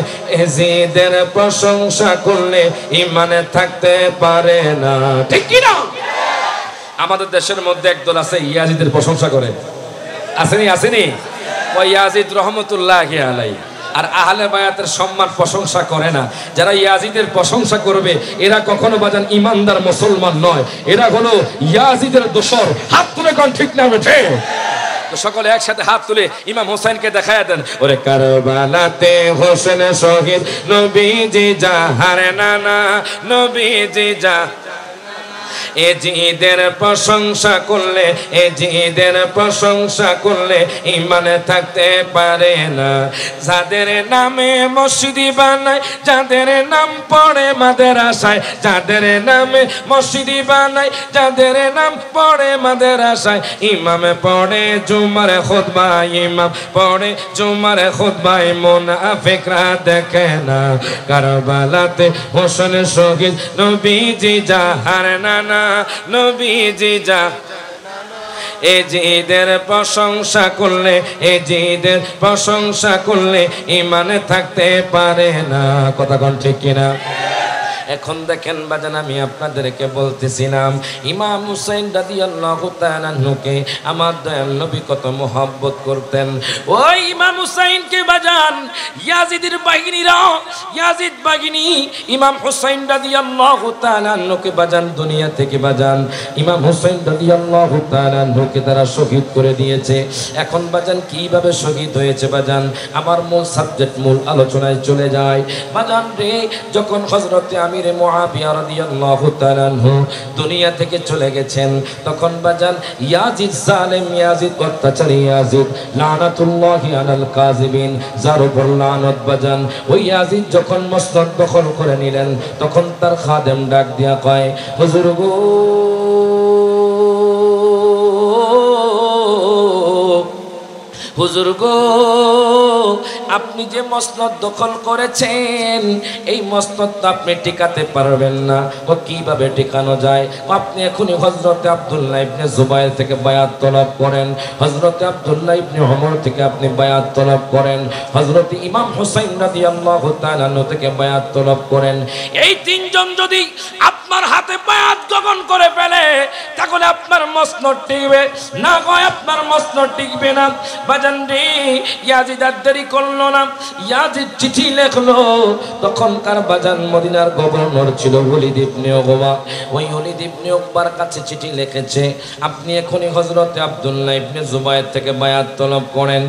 এজিদের প্রশংসা করলে ইমানে থাকতে পারে না। ঠিক কি না? আমাদের দেশের মধ্যে একদল আছে ইয়াজিদের প্রশংসা করে, আসেনি? আসেনি? ইয়াজিদ রহমতুল্লাহি আলাইহি। আর আহলে বায়াতের সম্মান প্রশংসা করে না। যারা ইয়াজিদের প্রশংসা করবে এরা কখনো বাজান ইমানদার মুসলমান নয়, এরা হলো ইয়াজিদের দোসর। হাত তুলে কোন ঠিক না বেঠে? তো সকলে একসাথে হাত তুলে ইমাম হুসাইনকে দেখায় দেন, ওরে কারবালাতে হোসেন শহীদ নবীজি জাহার নানা, নবীজি যা। এজিদের প্রশংসা করলে, এজিদের প্রশংসা করলে ইমানে থাকতে পারে না। যাদের নামে মসজিদি বানায়, যাদের নাম পড়ে মাদ্রাসায়, যাদের নামে মসজিদি বানায়, যাদের নাম পড়ে মাদ্রাসায়, ইমাম পড়ে জুমার খুতবায়, ইমাম পড়ে জুমার খুতবায়, মুনাফিকরা দেখে না। কারবালাতে হোসেন শহীদ নবীজি জাহার নানা, নবীজি যা। এজিদের প্রশংসা করলে, এজিদের প্রশংসা করলে ইমানে থাকতে পারে না। কথা কোন ঠিক কিনা? এখন দেখেন বাজান, আমি আপনাদেরকে বলতেছিলাম ইমাম হুসাইন রাদিয়াল্লাহু তাআলা আনহুকে আমার দয়াল নবী কত মোহাব্বত করতেন। ওই ইমাম হুসাইনকে বাজান ইয়াজিদের বাহিনীরা, ইয়াজিদ বাহিনী ইমাম হুসাইন রাদিয়াল্লাহু তাআলা আনহুকে বাজান দুনিয়া থেকে বাজান ইমাম হুসাইন রাদিয়াল্লাহু তাআলা আনহুকে তারা শহীদ করে দিয়েছে। এখন বাজান কিভাবে শহীদ হয়েছে বাজান, আমার মূল সাবজেক্ট, মূল আলোচনায় চলে যায়। বাজান রে, যখন হযরতে আমির মুআবিয়া রাদিয়াল্লাহু তাআলা আনহু দুনিয়া থেকে চলে গেছেন, তখন বাজান ইয়াজিদ জালেম, ইয়াজিদ অত্যাচারী ইয়াজিদ, লানাতুল্লাহি আলাল কাযিবিন, যার উপর লানত বাজান, ওই ইয়াজিদ যখন মসনদ দখল করে নিলেন, তখন তার খাদেম ডাক দিয়া কয়, হুজুর গো, হুজুর গো, আপনি যে মসনদ দখল করেছেন, এই মসনদ তো আপনি টিকাতে পারবেন না। ও কিভাবে টিকানো যায়? আপনি এখনই হযরতে আব্দুল্লাহ ইবনে জুবায়ের থেকে বায়াত তলব করেন, হযরতে আব্দুল্লাহ ইবনে ওমর থেকে আপনি বায়াত তলব করেন, হযরতে ইমাম হুসাইন রাদিয়াল্লাহু তাআলা আনহু থেকে বায়াত তলব করেন। এই তিনজন যদি আপনার হাতে বায়াত গ্রহণ করে ফেলে, তাহলে আপনার মসনদ টিকবে না, হয় আপনার মসনদ টিকবে না। বাজান রে, ইয়াজিদ আর দেরি করলো না, ইয়াজিদ চিঠি লেখলো। তখনকার বাজান মদিনার গভর্নর ছিল ওলীদ ইবনে উকবা। ওই ওলীদ ইবনে উকবার কাছে চিঠি লিখেছে, আপনি এখনই হযরতে আব্দুল্লাহ ইবনে জুবায়ের থেকে বায়াত তলব করেন,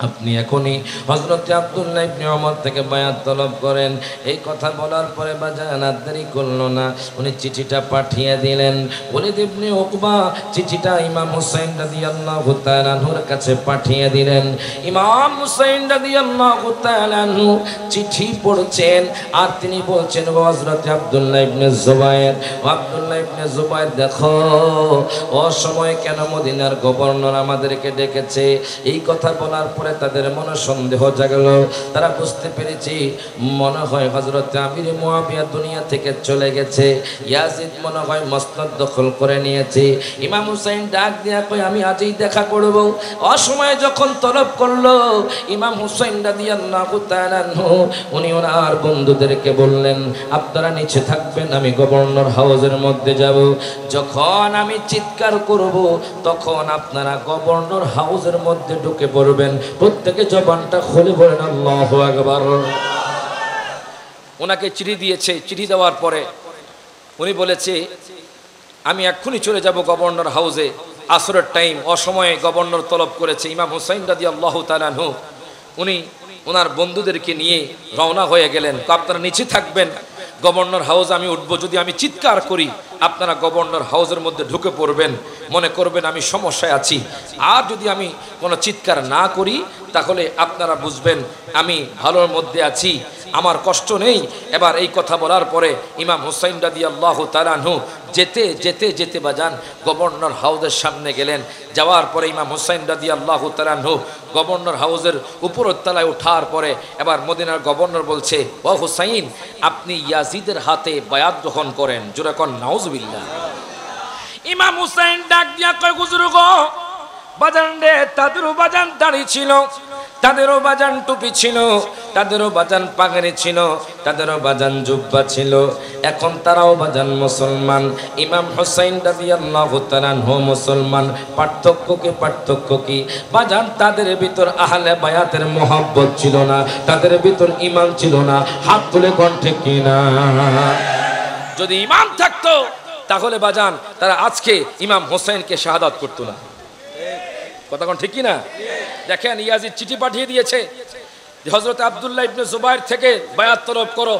আপনি এখনই হযরতে আব্দুল্লাহ ইবনে ওমর থেকে বায়াত তলব করেন। এই কথা বলার পরে বাজান আর দেরি করলো না, উনি চিঠিটা পাঠিয়ে দিলেন। ওলীদ ইবনে উকবা চিঠিটা ইমাম হুসাইন রাদিয়াল্লাহু তাআলা আনহুর কাছে পাঠিয়ে দিলেন। ইমাম হুসাইন রাদিয়াল্লাহু তাআলা আনহু চিঠি পড়ছেন, আর তিনি বলছেন, হযরতে আব্দুল্লাহ ইবনে জুবায়ের, আব্দুল্লাহ ইবনে জুবায়ের, দেখো ও সময় কেন মদিনার গভর্নর আমাদেরকে ডেকেছে। এই কথা বলার পরে পরে তাদের মনে সন্দেহ জাগলো। তারা বুঝতে পেরেছি মনে হয় হযরত আমির মুয়াবিয়া দুনিয়া থেকে চলে গেছে, ইয়াজিদ মনে হয় মসনদ দখল করে নিয়েছে। ইমাম হুসাইন ডাক দিয়া কই আমি আজই দেখা করব। অসময়ে যখন তলব করলো ইমাম হুসাইন রাদিয়াল্লাহু তাআলা আনহু উনি ওনার বন্ধুদেরকে বললেন আপনারা নিচে থাকবেন, আমি গভর্নর হাউসের মধ্যে যাব। যখন আমি চিৎকার করব তখন আপনারা গভর্নর হাউসের মধ্যে ঢুকে পড়বেন। প্রত্যেকে জবানটা খুলে বলেন আল্লাহু আকবার। ওনাকে চিঠি দিয়েছে। চিঠি দেওয়ার পরে উনি বলেছে আমি এক্ষুনি চলে যাব গভর্নর হাউসে, আসরের টাইম, অসময়ে গভর্নর তলব করেছে। ইমাম হুসাইন রাদিয়াল্লাহু তাআলা আনহু উনি ওনার বন্ধুদেরকে নিয়ে রওনা হয়ে গেলেন। আপনারা নিচে থাকবেন, গভর্নর হাউস আমি উঠবো, যদি আমি চিৎকার করি আপনারা গভর্নর হাউসের মধ্যে ঢুকে পড়বেন, মনে করবেন আমি সমস্যায় আছি। আর যদি আমি কোনো চিৎকার না করি তাহলে আপনারা বুঝবেন আমি ভালোর মধ্যে আছি, আমার কষ্ট নেই। এবার এই কথা বলার পরে ইমাম হুসাইন রাদিয়াল্লাহু তাআলা আনহু যেতে যেতে যেতে বাজান গভর্নর হাউসের সামনে গেলেন। যাওয়ার পরে ইমাম হুসাইন রাদিয়াল্লাহু তাআলা আনহু গভর্নর হাউসের উপরের তলায় ওঠার পরে এবার মদিনার গভর্নর বলছে ও হুসাইন আপনি ইয়াজিদের হাতে বায়াত গ্রহণ করেন। জোরে কোন নাউজুবিল্লাহ। ইমাম হুসাইন ডাক দিয়া কয় হুজুর গো বাজান রে, তাদেরও বাজান দাড়ি ছিল, তাদেরও বাজান টুপি ছিল, তাদেরও বাজান পাগড়ি ছিল, তাদেরও বাজান জুব্বা ছিল, এখন তারাও বাজান মুসলমান। ইমাম হুসাইন রাদিয়াল্লাহু তাআলা আনহু মুসলমান। পার্থক্য কি বাজান? তাদের ভিতর আহলে বায়াতের মোহাব্বত ছিল না, তাদের ভিতর ঈমান ছিল না। হাত তুলে কোন ঠিক কিনা? যদি ঈমান থাকতো তাহলে বাজান তারা আজকে ইমাম হুসাইনকে শাহাদাত করতো না। কথা কোন ঠিক কিনা? দেখেন ইয়াজিদ চিঠি পাঠিয়ে দিয়েছে যে হযরত আব্দুল্লাহ ইবনে জুবাইর থেকে বায়াত তলব করো,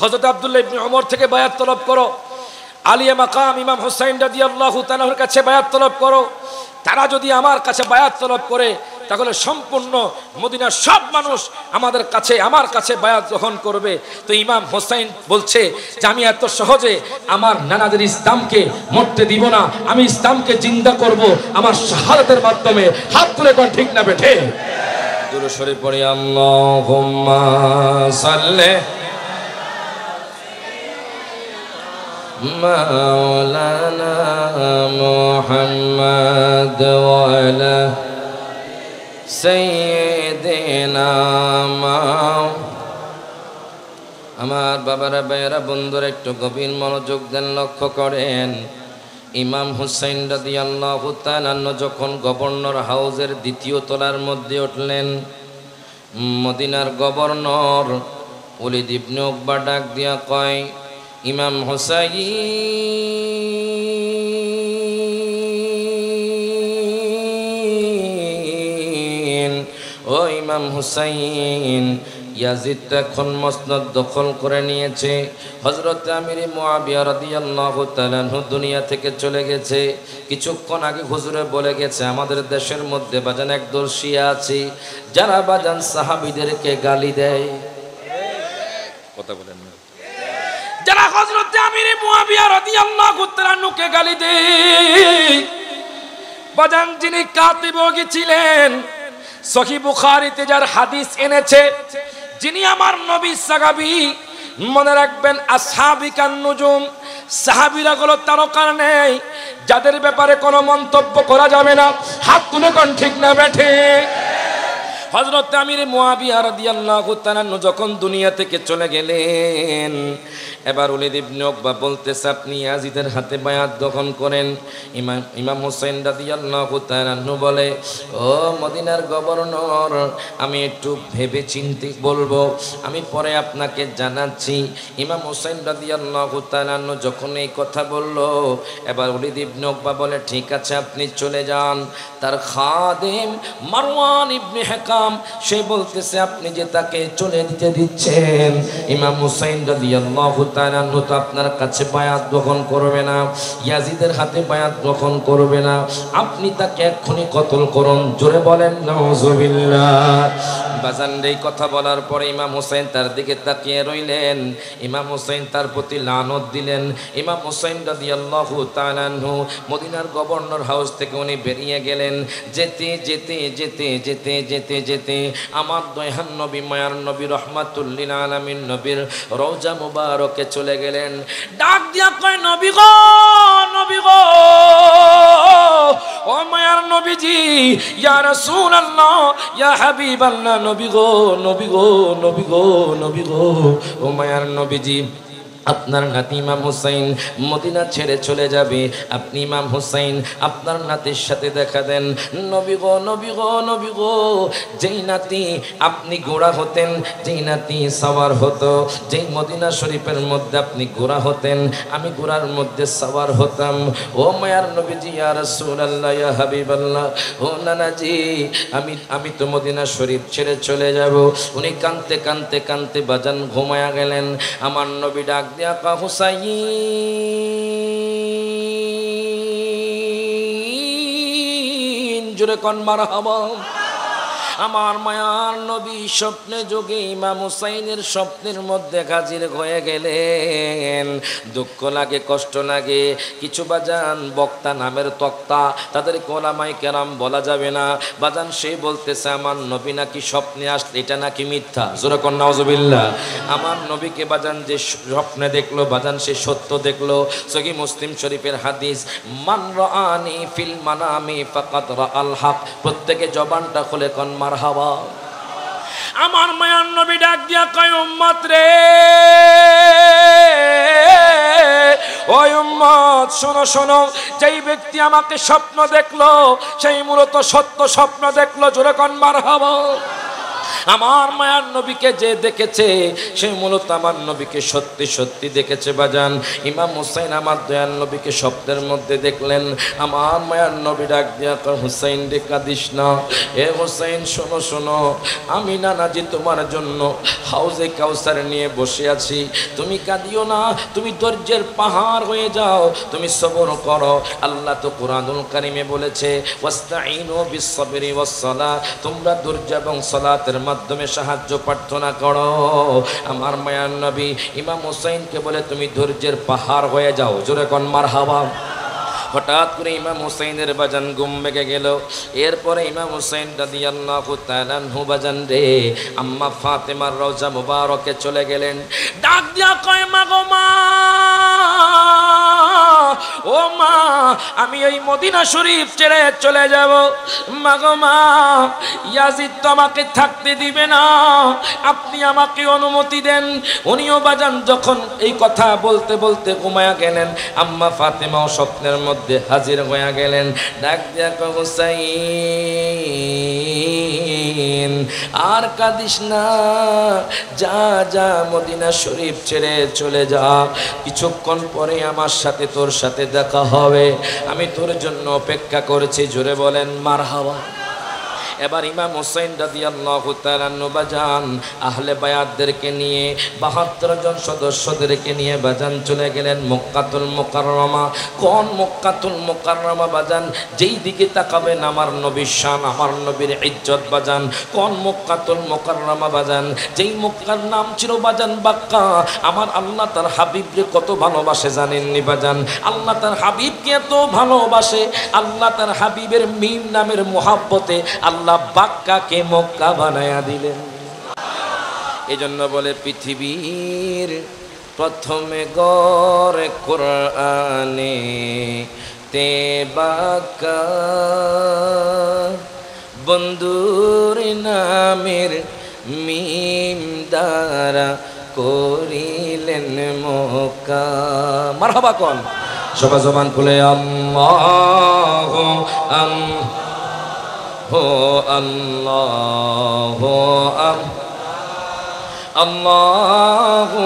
হযরত আব্দুল্লাহ ইবনে ওমর থেকে বায়াত তলব করো, আলিয়ে মাকাম ইমাম হুসাইন রাদিয়াল্লাহু তাআলার কাছে বায়াত তলব করো। তারা যদি আমার কাছে বায়াত তলব করে তাহলে সম্পূর্ণ মদিনার সব মানুষ আমার কাছে বায়াত গ্রহণ করবে। তো ইমাম হুসাইন বলছে যে আমি এত সহজে আমার নানাদের ইসলামকে মরতে দিব না, আমি ইসলামকে জিন্দা করব আমার শাহাদাতের মাধ্যমে। হাত তুলে কোন ঠিক না বেঠে? দুরূদ শরীফ পড়ি আল্লাহুম্মা সাল্লি মাওলানা মুহাম্মদ ওয়া আলা সাইয়্যিদিনা। আমার বাবারা ভাইয়েরা বন্ধুরা একটু গভীর মনোযোগ দেন, লক্ষ্য করেন। ইমাম হুসাইন রাদিয়াল্লাহু তাআলা যখন গভর্নর হাউসের দ্বিতীয় তলার মধ্যে উঠলেন, মদিনার গভর্নর ওলীদ ইবনে উকবা ডাক দিয়া কয় ইমাম হুসাইন, ও ইমাম হুসাইন, ইয়াজিদ এখন মসনদ দখল করে নিয়েছে। হযরত আমির মুয়াবিয়া রাদিয়াল্লাহু তাআলা দুনিয়া থেকে চলে গেছে। কিছুক্ষণ আগে হুজুরে বলে গেছে আমাদের দেশের মধ্যে বাজান একদল শিয়া আছে যারা বাজান সাহাবীদেরকে গালি দেয়। কথা বলেন না? যারা হযরত আমির মুয়াবিয়া রাদিয়াল্লাহু তাআলাকে গালি দেয়, বাজান যিনি কাতিব ছিলেন, সহিহ বুখারীতে যার হাদিস এনেছে, যিনি আমার নবী সাহাবী, মনে রাখবেন আসহাবিকান নুজুম, সাহাবীরা হলো তারকার নেই, যাদের ব্যাপারে কোনো মন্তব্য করা যাবে না। হাত তুলে কোন ঠিক না বেঠে? হযরত আমির মুয়াবিয়া রাদিয়াল্লাহু তাআলা যখন দুনিয়া থেকে চলে গেলেন, এবার ওলীদ ইবনে উকবা বলতেছে আপনি ইয়াজিদের হাতে বায়াত গ্রহণ করেন। ইমাম হুসাইন রাদিয়াল্লাহু তাআলা বলে ও মদিনার গভর্নর, আমি একটু ভেবে চিন্তে বলবো, আমি পরে আপনাকে জানাচ্ছি। ইমাম হুসাইন রাদিয়াল্লাহু তাআলা যখন এই কথা বলল, এবার ওলীদ ইবনে উকবা বলে ঠিক আছে আপনি চলে যান। তার খাদেম মারওয়ান ইবনে হাকাম সে বলতেছে আপনি যে তাকে চলে দিতে দিচ্ছেন, ইমাম হুসাইন রাদিয়াল্লাহু তাআলা তো আপনার কাছে বায়াত গ্রহণ করবে না, ইয়াজিদের হাতে বায়াত গ্রহণ করবে না, আপনি তাকে এক্ষুনি কতল করুন। জোরে বলেন নাউজুবিল্লাহ। বাজান এই কথা বলার পরে ইমাম হোসেন তার দিকে তাকিয়ে রইলেন। ইমাম হোসেন তার প্রতি লানত দিলেন। ইমাম হোসেন রাদিয়াল্লাহু তাআলা আনহু মদিনার গভর্নর হাউস থেকে উনি বেরিয়ে গেলেন। যেতে যেতে যেতে যেতে যেতে যেতে আমার দয়ার নবী মায়ার নবী রহমাতুল লিল আলামিন নবীর রওজা মুবারকে চলে গেলেন। ডাক দিয়া কয়, নবী গো, নবী গো, ও মায়ার নবীজি, ইয়া রাসূলুল্লাহ, ইয়া হাবিবাল্লাহ, নবী গো, নবী গো, নবী গো, নবী গো, ও মায়ার নবীজি, আপনার নাতি ইমাম হুসাইন মদিনা ছেড়ে চলে যাবে, আপনি ইমাম হুসাইন আপনার নাতির সাথে দেখা দেন। নবী গো, নবী গো, নবী গো, যেই নাতি আপনি ঘোড়া হতেন, যেই নাতি সাওয়ার হতো, যেই মদিনা শরীফের মধ্যে আপনি ঘোড়া হতেন, আমি ঘোড়ার মধ্যে সাওয়ার হতাম। ও মায়ার নবীজি, ইয়া রাসূলুল্লাহ, ইয়া হাবিবাল্লাহ, ও নানাজি, আমি তো মদিনা শরীফ ছেড়ে চলে যাব। উনি কাঁদতে কাঁদতে কাঁদতে বাজান ঘুমায়া গেলেন। আমার নবী ডাক দিয়া কা, হুসাইন, জোরে কোন মারহাবা। আমার মায়ার নবী স্বপ্নে যোগে ইমাম হুসাইনের স্বপ্নের মধ্যে হাজির হয়ে গেলেন। দুঃখ লাগে, কষ্ট লাগে। কিছু বাজান বক্তা নামের তক্তা, তাদেরকে ওলামায়ে কেরাম বলা যাবে না। বাজান সে বলতেছে আমার নবী নাকি স্বপ্নে আসলে এটা নাকি মিথ্যা। জোরে কোন নাউজুবিল্লাহ। আমার নবীকে বাজান যে স্বপ্নে দেখলো, বাজান সে সত্য দেখলো। সহিহ মুসলিম শরীফের হাদিস, মান রাআনি ফিল মানামি ফাকাদ রাআল হক। প্রত্যেকে জবানটা খুলে কোন মারহাবা। আমার মায়ার নবী ডাক দিয়া কয়, উম্মত রে, ওই উম্মত শোনো শোনো, যেই ব্যক্তি আমাকে স্বপ্ন দেখলো সেই মূলত সত্য স্বপ্ন দেখলো। জোরে কোন মারহাবা। আমার মায়ার নবীকে যে দেখেছে সে মূলত আমার নবীকে সত্যি সত্যি দেখেছে। বাজান ইমাম হুসাইন আমার দয়াল নবীকে স্বপ্নের মধ্যে দেখলেন। আমার মায়ার নবী ডাক দিয়া কয়, হুসাইন রে কাঁদিস না। এ হুসাইন শোনো শোনো, আমি নানাজি তোমার জন্য হাউজে কাউসার নিয়ে বসে আছি। তুমি কাঁদিও না, তুমি ধৈর্যের পাহাড় হয়ে যাও, তুমি সবর করো। আল্লাহ তো কুরআনুল কারীমে বলেছে, ওয়াস্তাঈনু বিস-সাবরি ওয়াস-সালাহ, তোমরা ধৈর্য এবং সালাতের মাধ্যমে সাহায্য প্রার্থনা করো। আমার মায়ার নবী ইমাম হুসাইনকে বলে, তুমি ধৈর্যের পাহাড় হয়ে যাও। জোরে কোন মারহাবা। হঠাৎ করে ইমাম হুসাইনের বাজান ঘুম ভেঙে গেল। এরপরে ইমাম হুসাইন রাদিয়াল্লাহু তাআলা আনহু বাজান রে আম্মা ফাতেমার রওজা মুবারকে চলে গেলেন। ডাক দিয়া কয়, মা গো মা, ও মা, আমি এই মদিনা শরীফ ছেড়ে চলে যাব। মা গো মা, ইয়াজিদ তো আমাকে থাকতে দিবে না, আপনি আমাকে অনুমতি দেন। উনিও বাজান যখন এই কথা বলতে বলতে ঘুমায়া গেলেন, আম্মা ফাতেমাও স্বপ্নের মধ্যে হাজির হয়ে গেলেন। ডাক দিয়া কয়, হুসাইন আর কাঁদিস না, যা যা মদিনা শরীফ ছেড়ে চলে যা, কিছুক্ষণ পরে আমার সাথে তোর সাথে দেখা হবে, আমি তোর জন্য অপেক্ষা করেছি। জোরে বলেন মারহাবা। এবার ইমাম হুসাইন রাদিয়াল্লাহু তাআলা আনহু বাজান আহলে বায়াতদেরকে নিয়ে ৭২ জন সদস্যদেরকে নিয়ে বাজান চলে গেলেন মক্কাতুল মুকাররমা। কোন মক্কাতুল মুকাররমা বাজান? যেই দিকে তাকাবেন আমার নবীর শান, আমার নবীর ইজ্জত বাজান। কোন মক্কাতুল মুকাররমা বাজান? যেই মক্কার নাম ছিল বাজান বাক্কা। আমার আল্লাহ তার হাবিবকে কত ভালোবাসে জানেননি বাজান? আল্লাহ তার হাবিবকে এত ভালোবাসে, আল্লাহ তার হাবিবের মিম নামের মুহাব্বতে আল্লাহ বাক্কাকে মক্কা বানায়া দিলেন। এজন্য বলে পৃথিবীর প্রথমে গড়ে কোরআনে তে বাক্কা, বন্ধুর নামের মিম দ্বারা করিলেন মক্কা। মারহাবা কোন সবাই জবান খুলে আল্লাহু আল্লাহু আল্লাহু আল্লাহু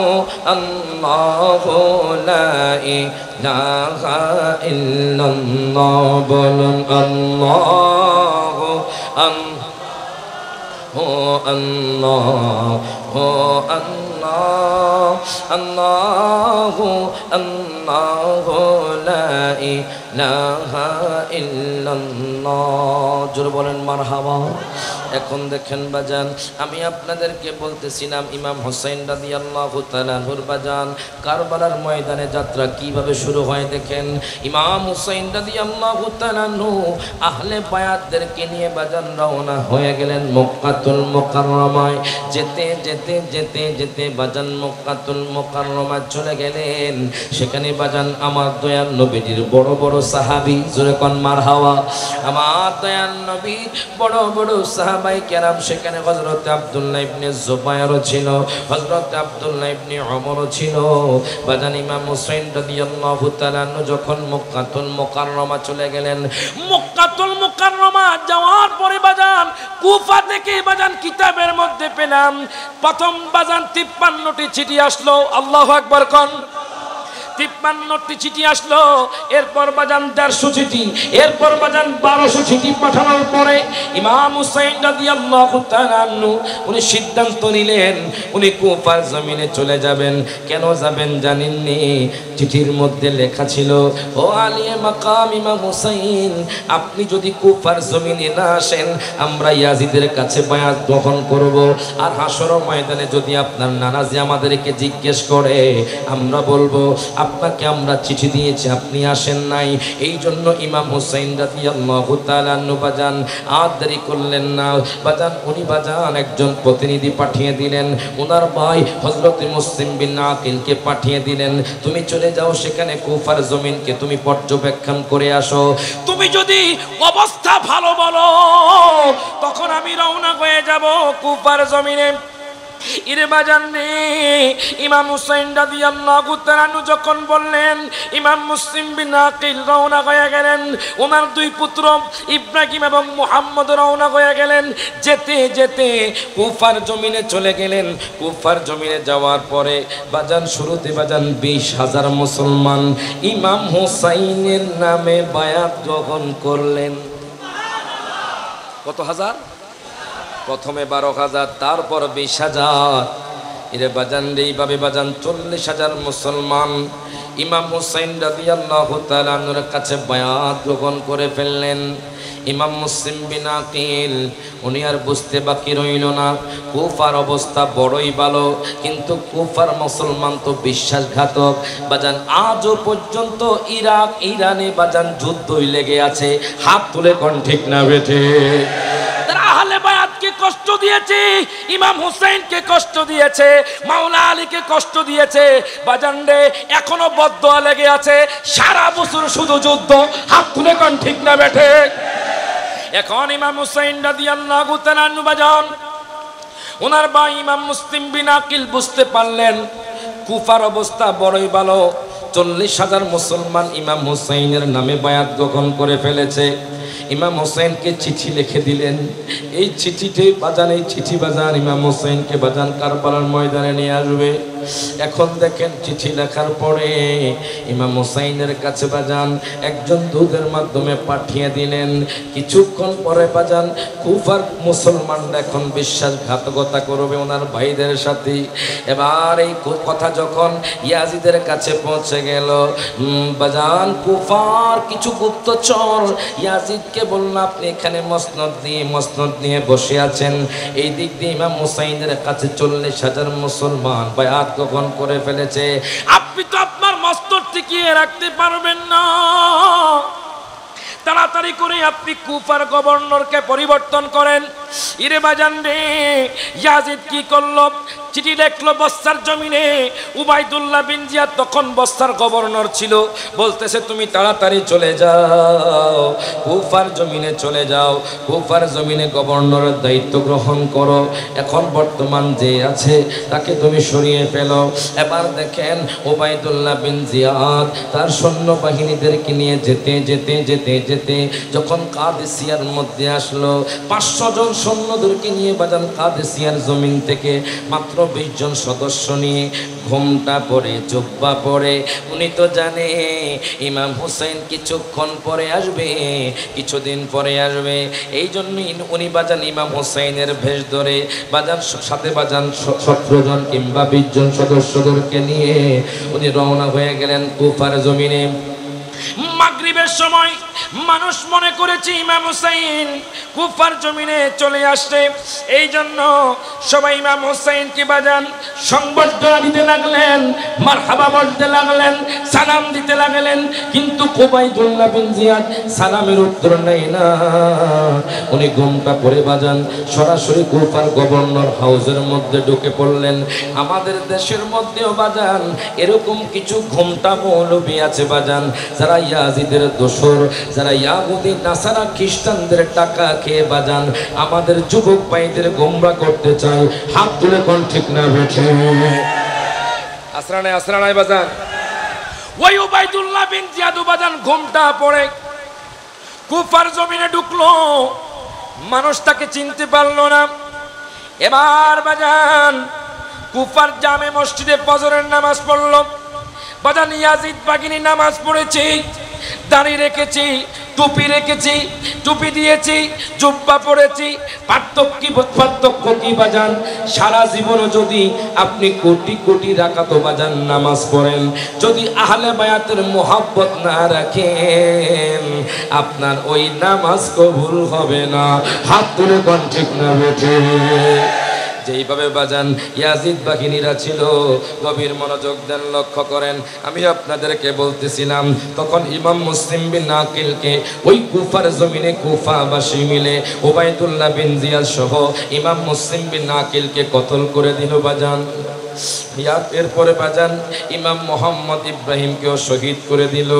আল্লাহু লা ইলাহা ইল্লাল্লাহ। বলুন আল্লাহু আল্লাহু আল্লাহু আল্লাহু আল্লাহু ইল্লাল্লাহু লা ইলাহা ইল্লাল্লাহ। জোরে বলেন মারহাবা। এখন দেখেন বাজান, আমি আপনাদেরকে বলতেছিলাম ইমাম হুসাইন রাদিয়াল্লাহু তাআলা আনহুর বাজান কারবালার ময়দানে যাত্রা কিভাবে শুরু হয় দেখেন। ইমাম হুসাইন রাদিয়াল্লাহু তাআলা আনহু আহলে বায়াতদেরকে নিয়ে বাজান রওনা হয়ে গেলেন মক্কাতুল মুকাররমায়। যেতে যেতে যেতে যেতে বাজান মক্কাতুল মুকাররমায় চলে গেলেন। সেখানে বাজান আমার দয়াল নবীজির বড় বড় সাহাবী, জোরে কোন মারহাবা, আমার দয়াল নবীর বড় বড় সাহাবাই কেরাম সেখানে হযরত আব্দুল্লাহ ইবনে জুবায়েরও ছিল, হযরত আব্দুল্লাহ ইবনে ওমরও ছিল। বাজান ইমাম হুসাইন রাদিয়াল্লাহু তাআলা যখন মক্কাতুল মুকাররমা চলে গেলেন, মক্কাতুল মুকাররমা যাওয়ার পরে বাজান কুফা থেকে বাজান কিতাবের মধ্যে পেলাম প্রথম বাজান 53টি চিঠি আসলো। আল্লাহু আকবার কোন। 53টি চিঠি আসলো। এরপর বাজান 150 চিঠি, এরপর বাজান 1200 চিঠি পাঠানোর পরে ইমাম হুসাইন রাদিয়াল্লাহু তাআলা আনহু উনি সিদ্ধান্ত নিলেন উনি কুফার জমিনে চলে যাবেন। কেন যাবেন জানেননি? চিঠির মধ্যে লেখা ছিল, ও আলিয়ে মাকাম ইমাম হুসাইন, আপনি যদি কুফার জমিনে না আসেন আমরা ইয়াজিদের কাছে বায়াত গ্রহণ করব। আর হাসর ময়দানে যদি আপনার নানাজি আমাদেরকে জিজ্ঞেস করে আমরা বলবো আপনাকে আমরা চিঠি দিয়েছি আপনি আসেন নাই। এই জন্য ইমাম হুসাইন রাদিয়াল্লাহু তাআলা আনহু বাজান আর দেরি করলেন না। বাজান উনি বাজান একজন প্রতিনিধি পাঠিয়ে দিলেন, ওনার ভাই হযরত মুসলিম বিন আকিলকে পাঠিয়ে দিলেন, তুমি চলে যাও সেখানে কুফার জমিনকে তুমি পর্যবেক্ষণ করে আসো। তুমি যদি অবস্থা ভালো বলো তখন আমি রওনা হয়ে যাব কুফার জমিনে। ইরে বাজান রে, ইমাম হুসাইন রাদিয়াল্লাহু তাআলা আনহু যখন বললেন ইমাম মুসলিম বিন আকিল রওনা হয়ে গেলেন, ওনার দুই পুত্র ইব্রাহিম এবং মুহাম্মদ রওনা হয়ে গেলেন। যেতে যেতে কুফার জমিনে চলে গেলেন। কুফার জমিনে যাওয়ার পরে বাজান শুরুতে বাজান 20,000 মুসলমান ইমাম হুসাইনের নামে বায়াত গ্রহণ করলেন। কত হাজার? প্রথমে 12,000, তারপর 20,000। এর বাজান এইভাবে বাজান 40,000 মুসলমান ইমাম হুসাইন রাদিয়াল্লাহু তাআলা আনহুর কাছে বায়াত গ্রহণ করে ফেললেন। ইমাম মুসলিম বিন আকিল উনি আর বুঝতে বাকি রইল না, কুফার অবস্থা বড়ই ভালো, কিন্তু কুফার মুসলমান তো বিশ্বাসঘাতক। বাজান আজও পর্যন্ত ইরাক ইরানে বাজান যুদ্ধই লেগে আছে। হাত তুলে কোন ঠিক না বেঠে? আহলে বায়াতকে কষ্ট দিয়েছে, ইমাম হুসাইনকে কষ্ট দিয়েছে, মাওলা আলীকে কষ্ট দিয়েছে। বাজান রে এখনো বদদোয়া লেগে আছে, সারা বছর শুধু যুদ্ধ। হাত তুলে কোন ঠিক না বেঠে? এখন ইমাম হুসাইন রাদিয়াল্লাহু তাআলা আনহু বাজান ওনার ভাই ইমাম মুসলিম বিন আকিল বুঝতে পারলেন কুফার অবস্থা বড়ই ভালো। 40,000 মুসলমান ইমাম হুসাইনের নামে বায়াত গ্রহণ করে ফেলেছে। ইমাম হুসাইনকে চিঠি লিখে দিলেন। এই চিঠিতে বাজান, এই চিঠি বাজান ইমাম হুসাইনকে বাজান কারবালার ময়দানে নিয়ে আসবে। এখন দেখেন চিঠি লেখার পরে ইমাম হুসাইনের কাছে বাজান একজন দূতের মাধ্যমে পাঠিয়ে দিলেন। কিছুক্ষণ পরে বাজান কুফার মুসলমানরা এখন বিশ্বাসঘাতকতা করবে ওনার ভাইদের সাথে। এবার এই কথা যখন ইয়াজিদের কাছে পৌঁছে গেল, বাজান কুফার কিছু গুপ্তচর ইয়াজিদকে বলল আপনি এখানে মসনদ নিয়ে বসে আছেন। এই দিক দিয়ে ইমাম হুসাইনের কাছে 40,000 মুসলমান বায়াত গ্রহণ করে ফেলেছে। আপনি তো আপনার মস্তক টিকিয়ে রাখতে পারবেন না, তাড়াতাড়ি করে আপনি কুফার গভর্নরকে পরিবর্তন করেন। ইরে বাজান রে, ইয়াজিদ কি করলো? চিঠি লিখলো বসরার জমিনে। উবাইদুল্লাহ বিন জিয়াদ তখন বসরার গভর্নর ছিল। বলতেছে তুমি তাড়াতাড়ি চলে যাও, কুফার জমিনে চলে যাও, কুফার জমিনে গভর্নরের দায়িত্ব গ্রহণ করো। এখন বর্তমান যে আছে তাকে তুমি সরিয়ে ফেলো। এবার দেখেন উবাইদুল্লাহ বিন জিয়াদ তার সৈন্যবাহিনীদেরকে নিয়ে যেতে যেতে যেতে যেতে যখন কাদেসিয়ার মধ্যে আসলো, 500 জন সৈন্যদেরকে নিয়ে বাজান কাদেসিয়ার জমিন থেকে মাত্র 20 জন সদস্য নিয়ে ঘোমটা পরে জুব্বা পরে, উনি তো জানে ইমাম হুসাইন কিছুক্ষণ পরে আসবে, কিছুদিন পরে আসবে, এই জন্যই উনি বাজান ইমাম হুসাইনের ভেষ ধরে বাজান সাথে বাজান 17 জন কিংবা 20 জন সদস্যদেরকে নিয়ে উনি রওনা হয়ে গেলেন কুফার জমিনে। মাগরিবের সময় মানুষ মনে করেছে ইমাম হুসাইন কুফার জমিনে চলে আসছে, এই জন্য সবাই ইমাম হুসাইনকে বাজান সংবর্ধনা দিতে লাগলেন, মারহাবা বলতে লাগলেন, সালাম দিতে লাগলেন। কিন্তু উবাইদুল্লাহ বিন জিয়াদ সালামের উত্তর নেই না, উনি ঘোমটা পরে বাজান সরাসরি কুফার গভর্নর হাউসের মধ্যে ঢুকে পড়লেন। আমাদের দেশের মধ্যেও বাজান এরকম কিছু ঘোমটা মৌলবী আছে বাজান, যারা ইয়াজিদের দোসর, যারা ইয়াহুদি নাসারা খ্রিস্টানদের টাকা খেয়ে বাজান আমাদের যুবক ভাইদের গোমরা করতে চায়। হাত তুলে কোন ঠিক না বেঠে আসরানায় বাজান। ওই উবাইদুল্লাহ বিন জিয়াদ বাজান ঘোমটা পড়ে কুফার জমিনে ঢুকলো, মানুষ তাকে চিনতে পারলো না। এবার বাজান কুফার জামে মসজিদে ফজরের নামাজ পড়লো। বাজান ইয়াজিদ বাগিনী নামাজ পড়েছি, দাড়ি রেখেছি, টুপি রেখেছি, টুপি দিয়েছি, জুব্বা পরেছি, পার্থক্য কি বাজান? সারা জীবন যদি আপনি কোটি কোটি রাকাত বাজান নামাজ পড়েন, যদি আহলে বায়াতের মোহাব্বত না রাখেন, আপনার ওই নামাজ কবুল হবে না। হাত তুলে কোন ঠিক না বেঠে? যেইভাবে বাজান ইয়াজিদ বাহিনীরা ছিল, গভীর মনোযোগ দেন, লক্ষ্য করেন। আমি আপনাদেরকে বলতেছিলাম তখন ইমাম মুসলিম বিন আকিলকে ওই কুফার জমিনে কুফাবাসী মিলে উবাইদুল্লাহ বিন জিয়াদ সহ ইমাম মুসলিম বিন আকিলকে কতল করে দিল বাজান। এরপরে বাজান ইমাম মোহাম্মদ ইব্রাহিমকেও শহীদ করে দিল।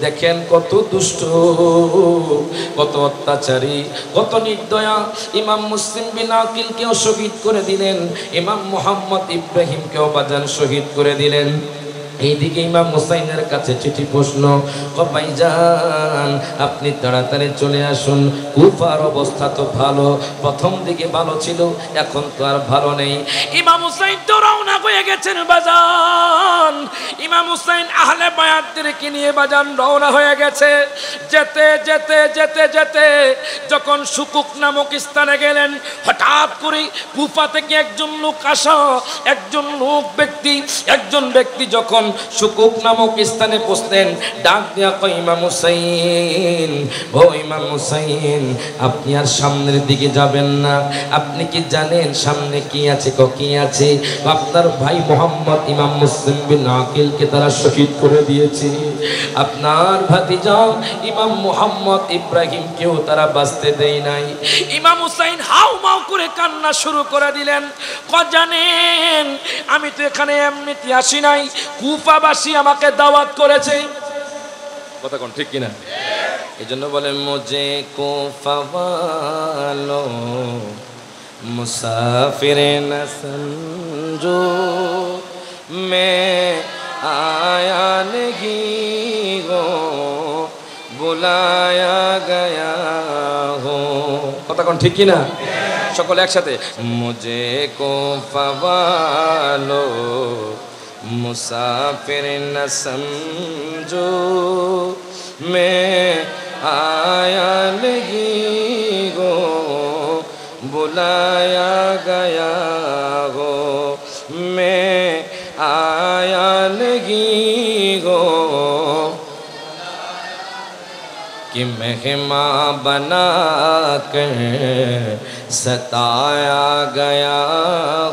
দেখেন কত দুষ্ট, কত অত্যাচারী, কত নির্দয়া। ইমাম মুসলিম বিন আকিলকেও শহীদ করে দিলেন, ইমাম মোহাম্মদ ইব্রাহিমকেও বাজান শহীদ করে দিলেন। এইদিকে ইমাম হুসাইনের কাছে চিঠি প্রশ্ন, ভাইজান আপনি তাড়াতাড়ি চলে আসুন, কুফার অবস্থা তো ভালো, প্রথম দিকে ভালো ছিল, এখন তো আর ভালো নেই। ইমাম হুসাইন তো রওনা হয়ে গেছেন বাজান। ইমাম হুসাইন আহলে বায়াতদেরকে নিয়ে বাজান রওনা হয়ে গেছে। যেতে যেতে যেতে যেতে যখন সুকুক নামক স্থানে গেলেন, হঠাৎ করে কুফা থেকে একজন লোক আসা, একজন ব্যক্তি যখন সুকুক নামক স্থানে পৌঁছলেন, ডাক দিয়া কয় ইমাম হুসাইন, ও ইমাম হুসাইন আপনি আর সামনের দিকে যাবেন না, আপনি কি জানেন সামনে কি আছে? কি আছে? আপনার ভাই মোহাম্মদ ইমাম মুসলিম বিন আকিলকে তারা শহীদ করে দিয়েছে, আপনার ভাতিজা ইমাম মোহাম্মদ ইব্রাহিমকেও তারা বাঁচতে দেয় নাই। ইমাম হুসাইন হাউমাউ করে কান্না শুরু করে দিলেন, জানেন আমি তো এখানে এমনিতে আসি নাই, কুফাবাসী আমাকে দাওয়াত করেছে। কথা কোন ঠিক কিনা? এই জন্য বলে মুঝে কুফা ওয়ালো মুসাফির না সমঝো, मैं आया नहीं हो बुलाया गया हो। কথা কোন ঠিক কিনা? সকলে একসাথে, मुझे कुफा वालो मुसाफिर न समझो, मैं आया नहीं हो बुलाया गया हो, मैं आया नहीं हो कि मेहमान बना कर सताया गया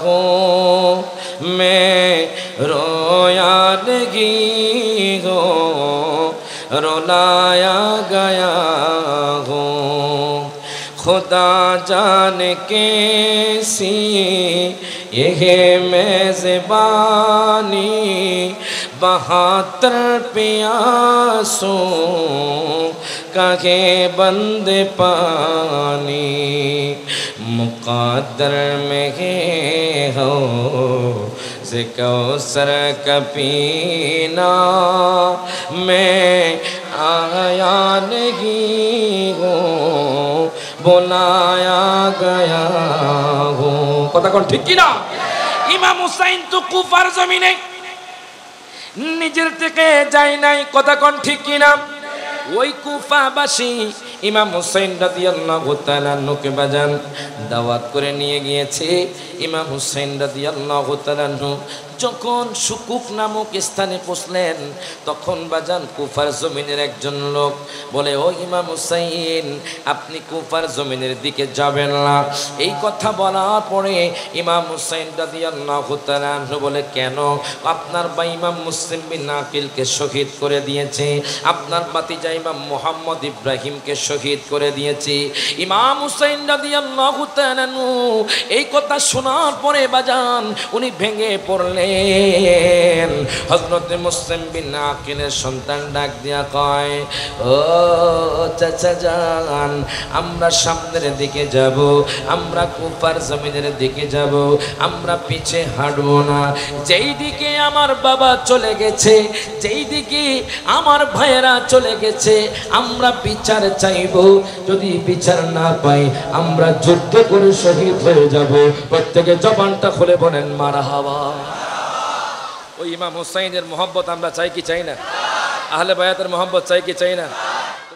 हो, मैं रोया नहीं हो रुलाया गया हो। खुदा जाने कैसी यह मेज़बानी, 72 प्यासों कहे बंदे पानी, मुक़द्दर में हो से कौसर का पीना, मैं आया नहीं हूँ बुलाया गया हूँ। কথা কোন ঠিক কি না? ইমাম হুসাইন তো কুফার জমিনে নিজের থেকে যায় নাই, কথা কোন ঠিক কি না? ওই কুফাবাসী ইমাম হুসাইন রাদিয়াল্লাহু তাআলা আনহুকে বাজান দাওয়াত করে নিয়ে গিয়েছে। ইমাম হুসাইন রাদিয়াল্লাহু তাআলা আনহু যখন সুকুক নামক স্থানে পৌঁছলেন, তখন বাজান কুফার জমিনের একজন লোক বলে, ও ইমাম হুসাইন, আপনি কুফার জমিনের দিকে যাবেন না। এই কথা বলার পরে ইমাম হুসাইন রাদিয়াল্লাহু তাআলা আনহু বলে, কেন? আপনার ভাই ইমাম মুসলিম বিন আকিলকে শহীদ করে দিয়েছে, আপনার ভাতিজা ইমাম মুহাম্মদ ইব্রাহিমকে শহীদ করে দিয়েছে। ইমাম হুসাইন রাদিয়াল্লাহু তাআলা আনহু এই কথা শোনার পরে বাজান উনি ভেঙে পড়লেন। হযরত মুসলিম বিন আকিলের সন্তান ডাক দিয়া কয়, ও চাচা জান, আমরা সামনের দিকে যাব, আমরা কুফার জমিনের দিকে যাব, আমরা পিছে হাঁটবো না। যেই দিকে আমার বাবা চলে গেছে, যেই দিকে আমার ভাইয়েরা চলে গেছে, আমরা বিচার চাইব। যদি বিচার না পাই আমরা যুদ্ধ করে শহীদ হয়ে যাব। প্রত্যেকে জবানটা খুলে বলেন মারহাবা। ওই ইমাম হুসাইনের মোহব্বত আমরা চাই কি চাই না? আহলে বায়াতের মোহব্বত চাই কি চাই না?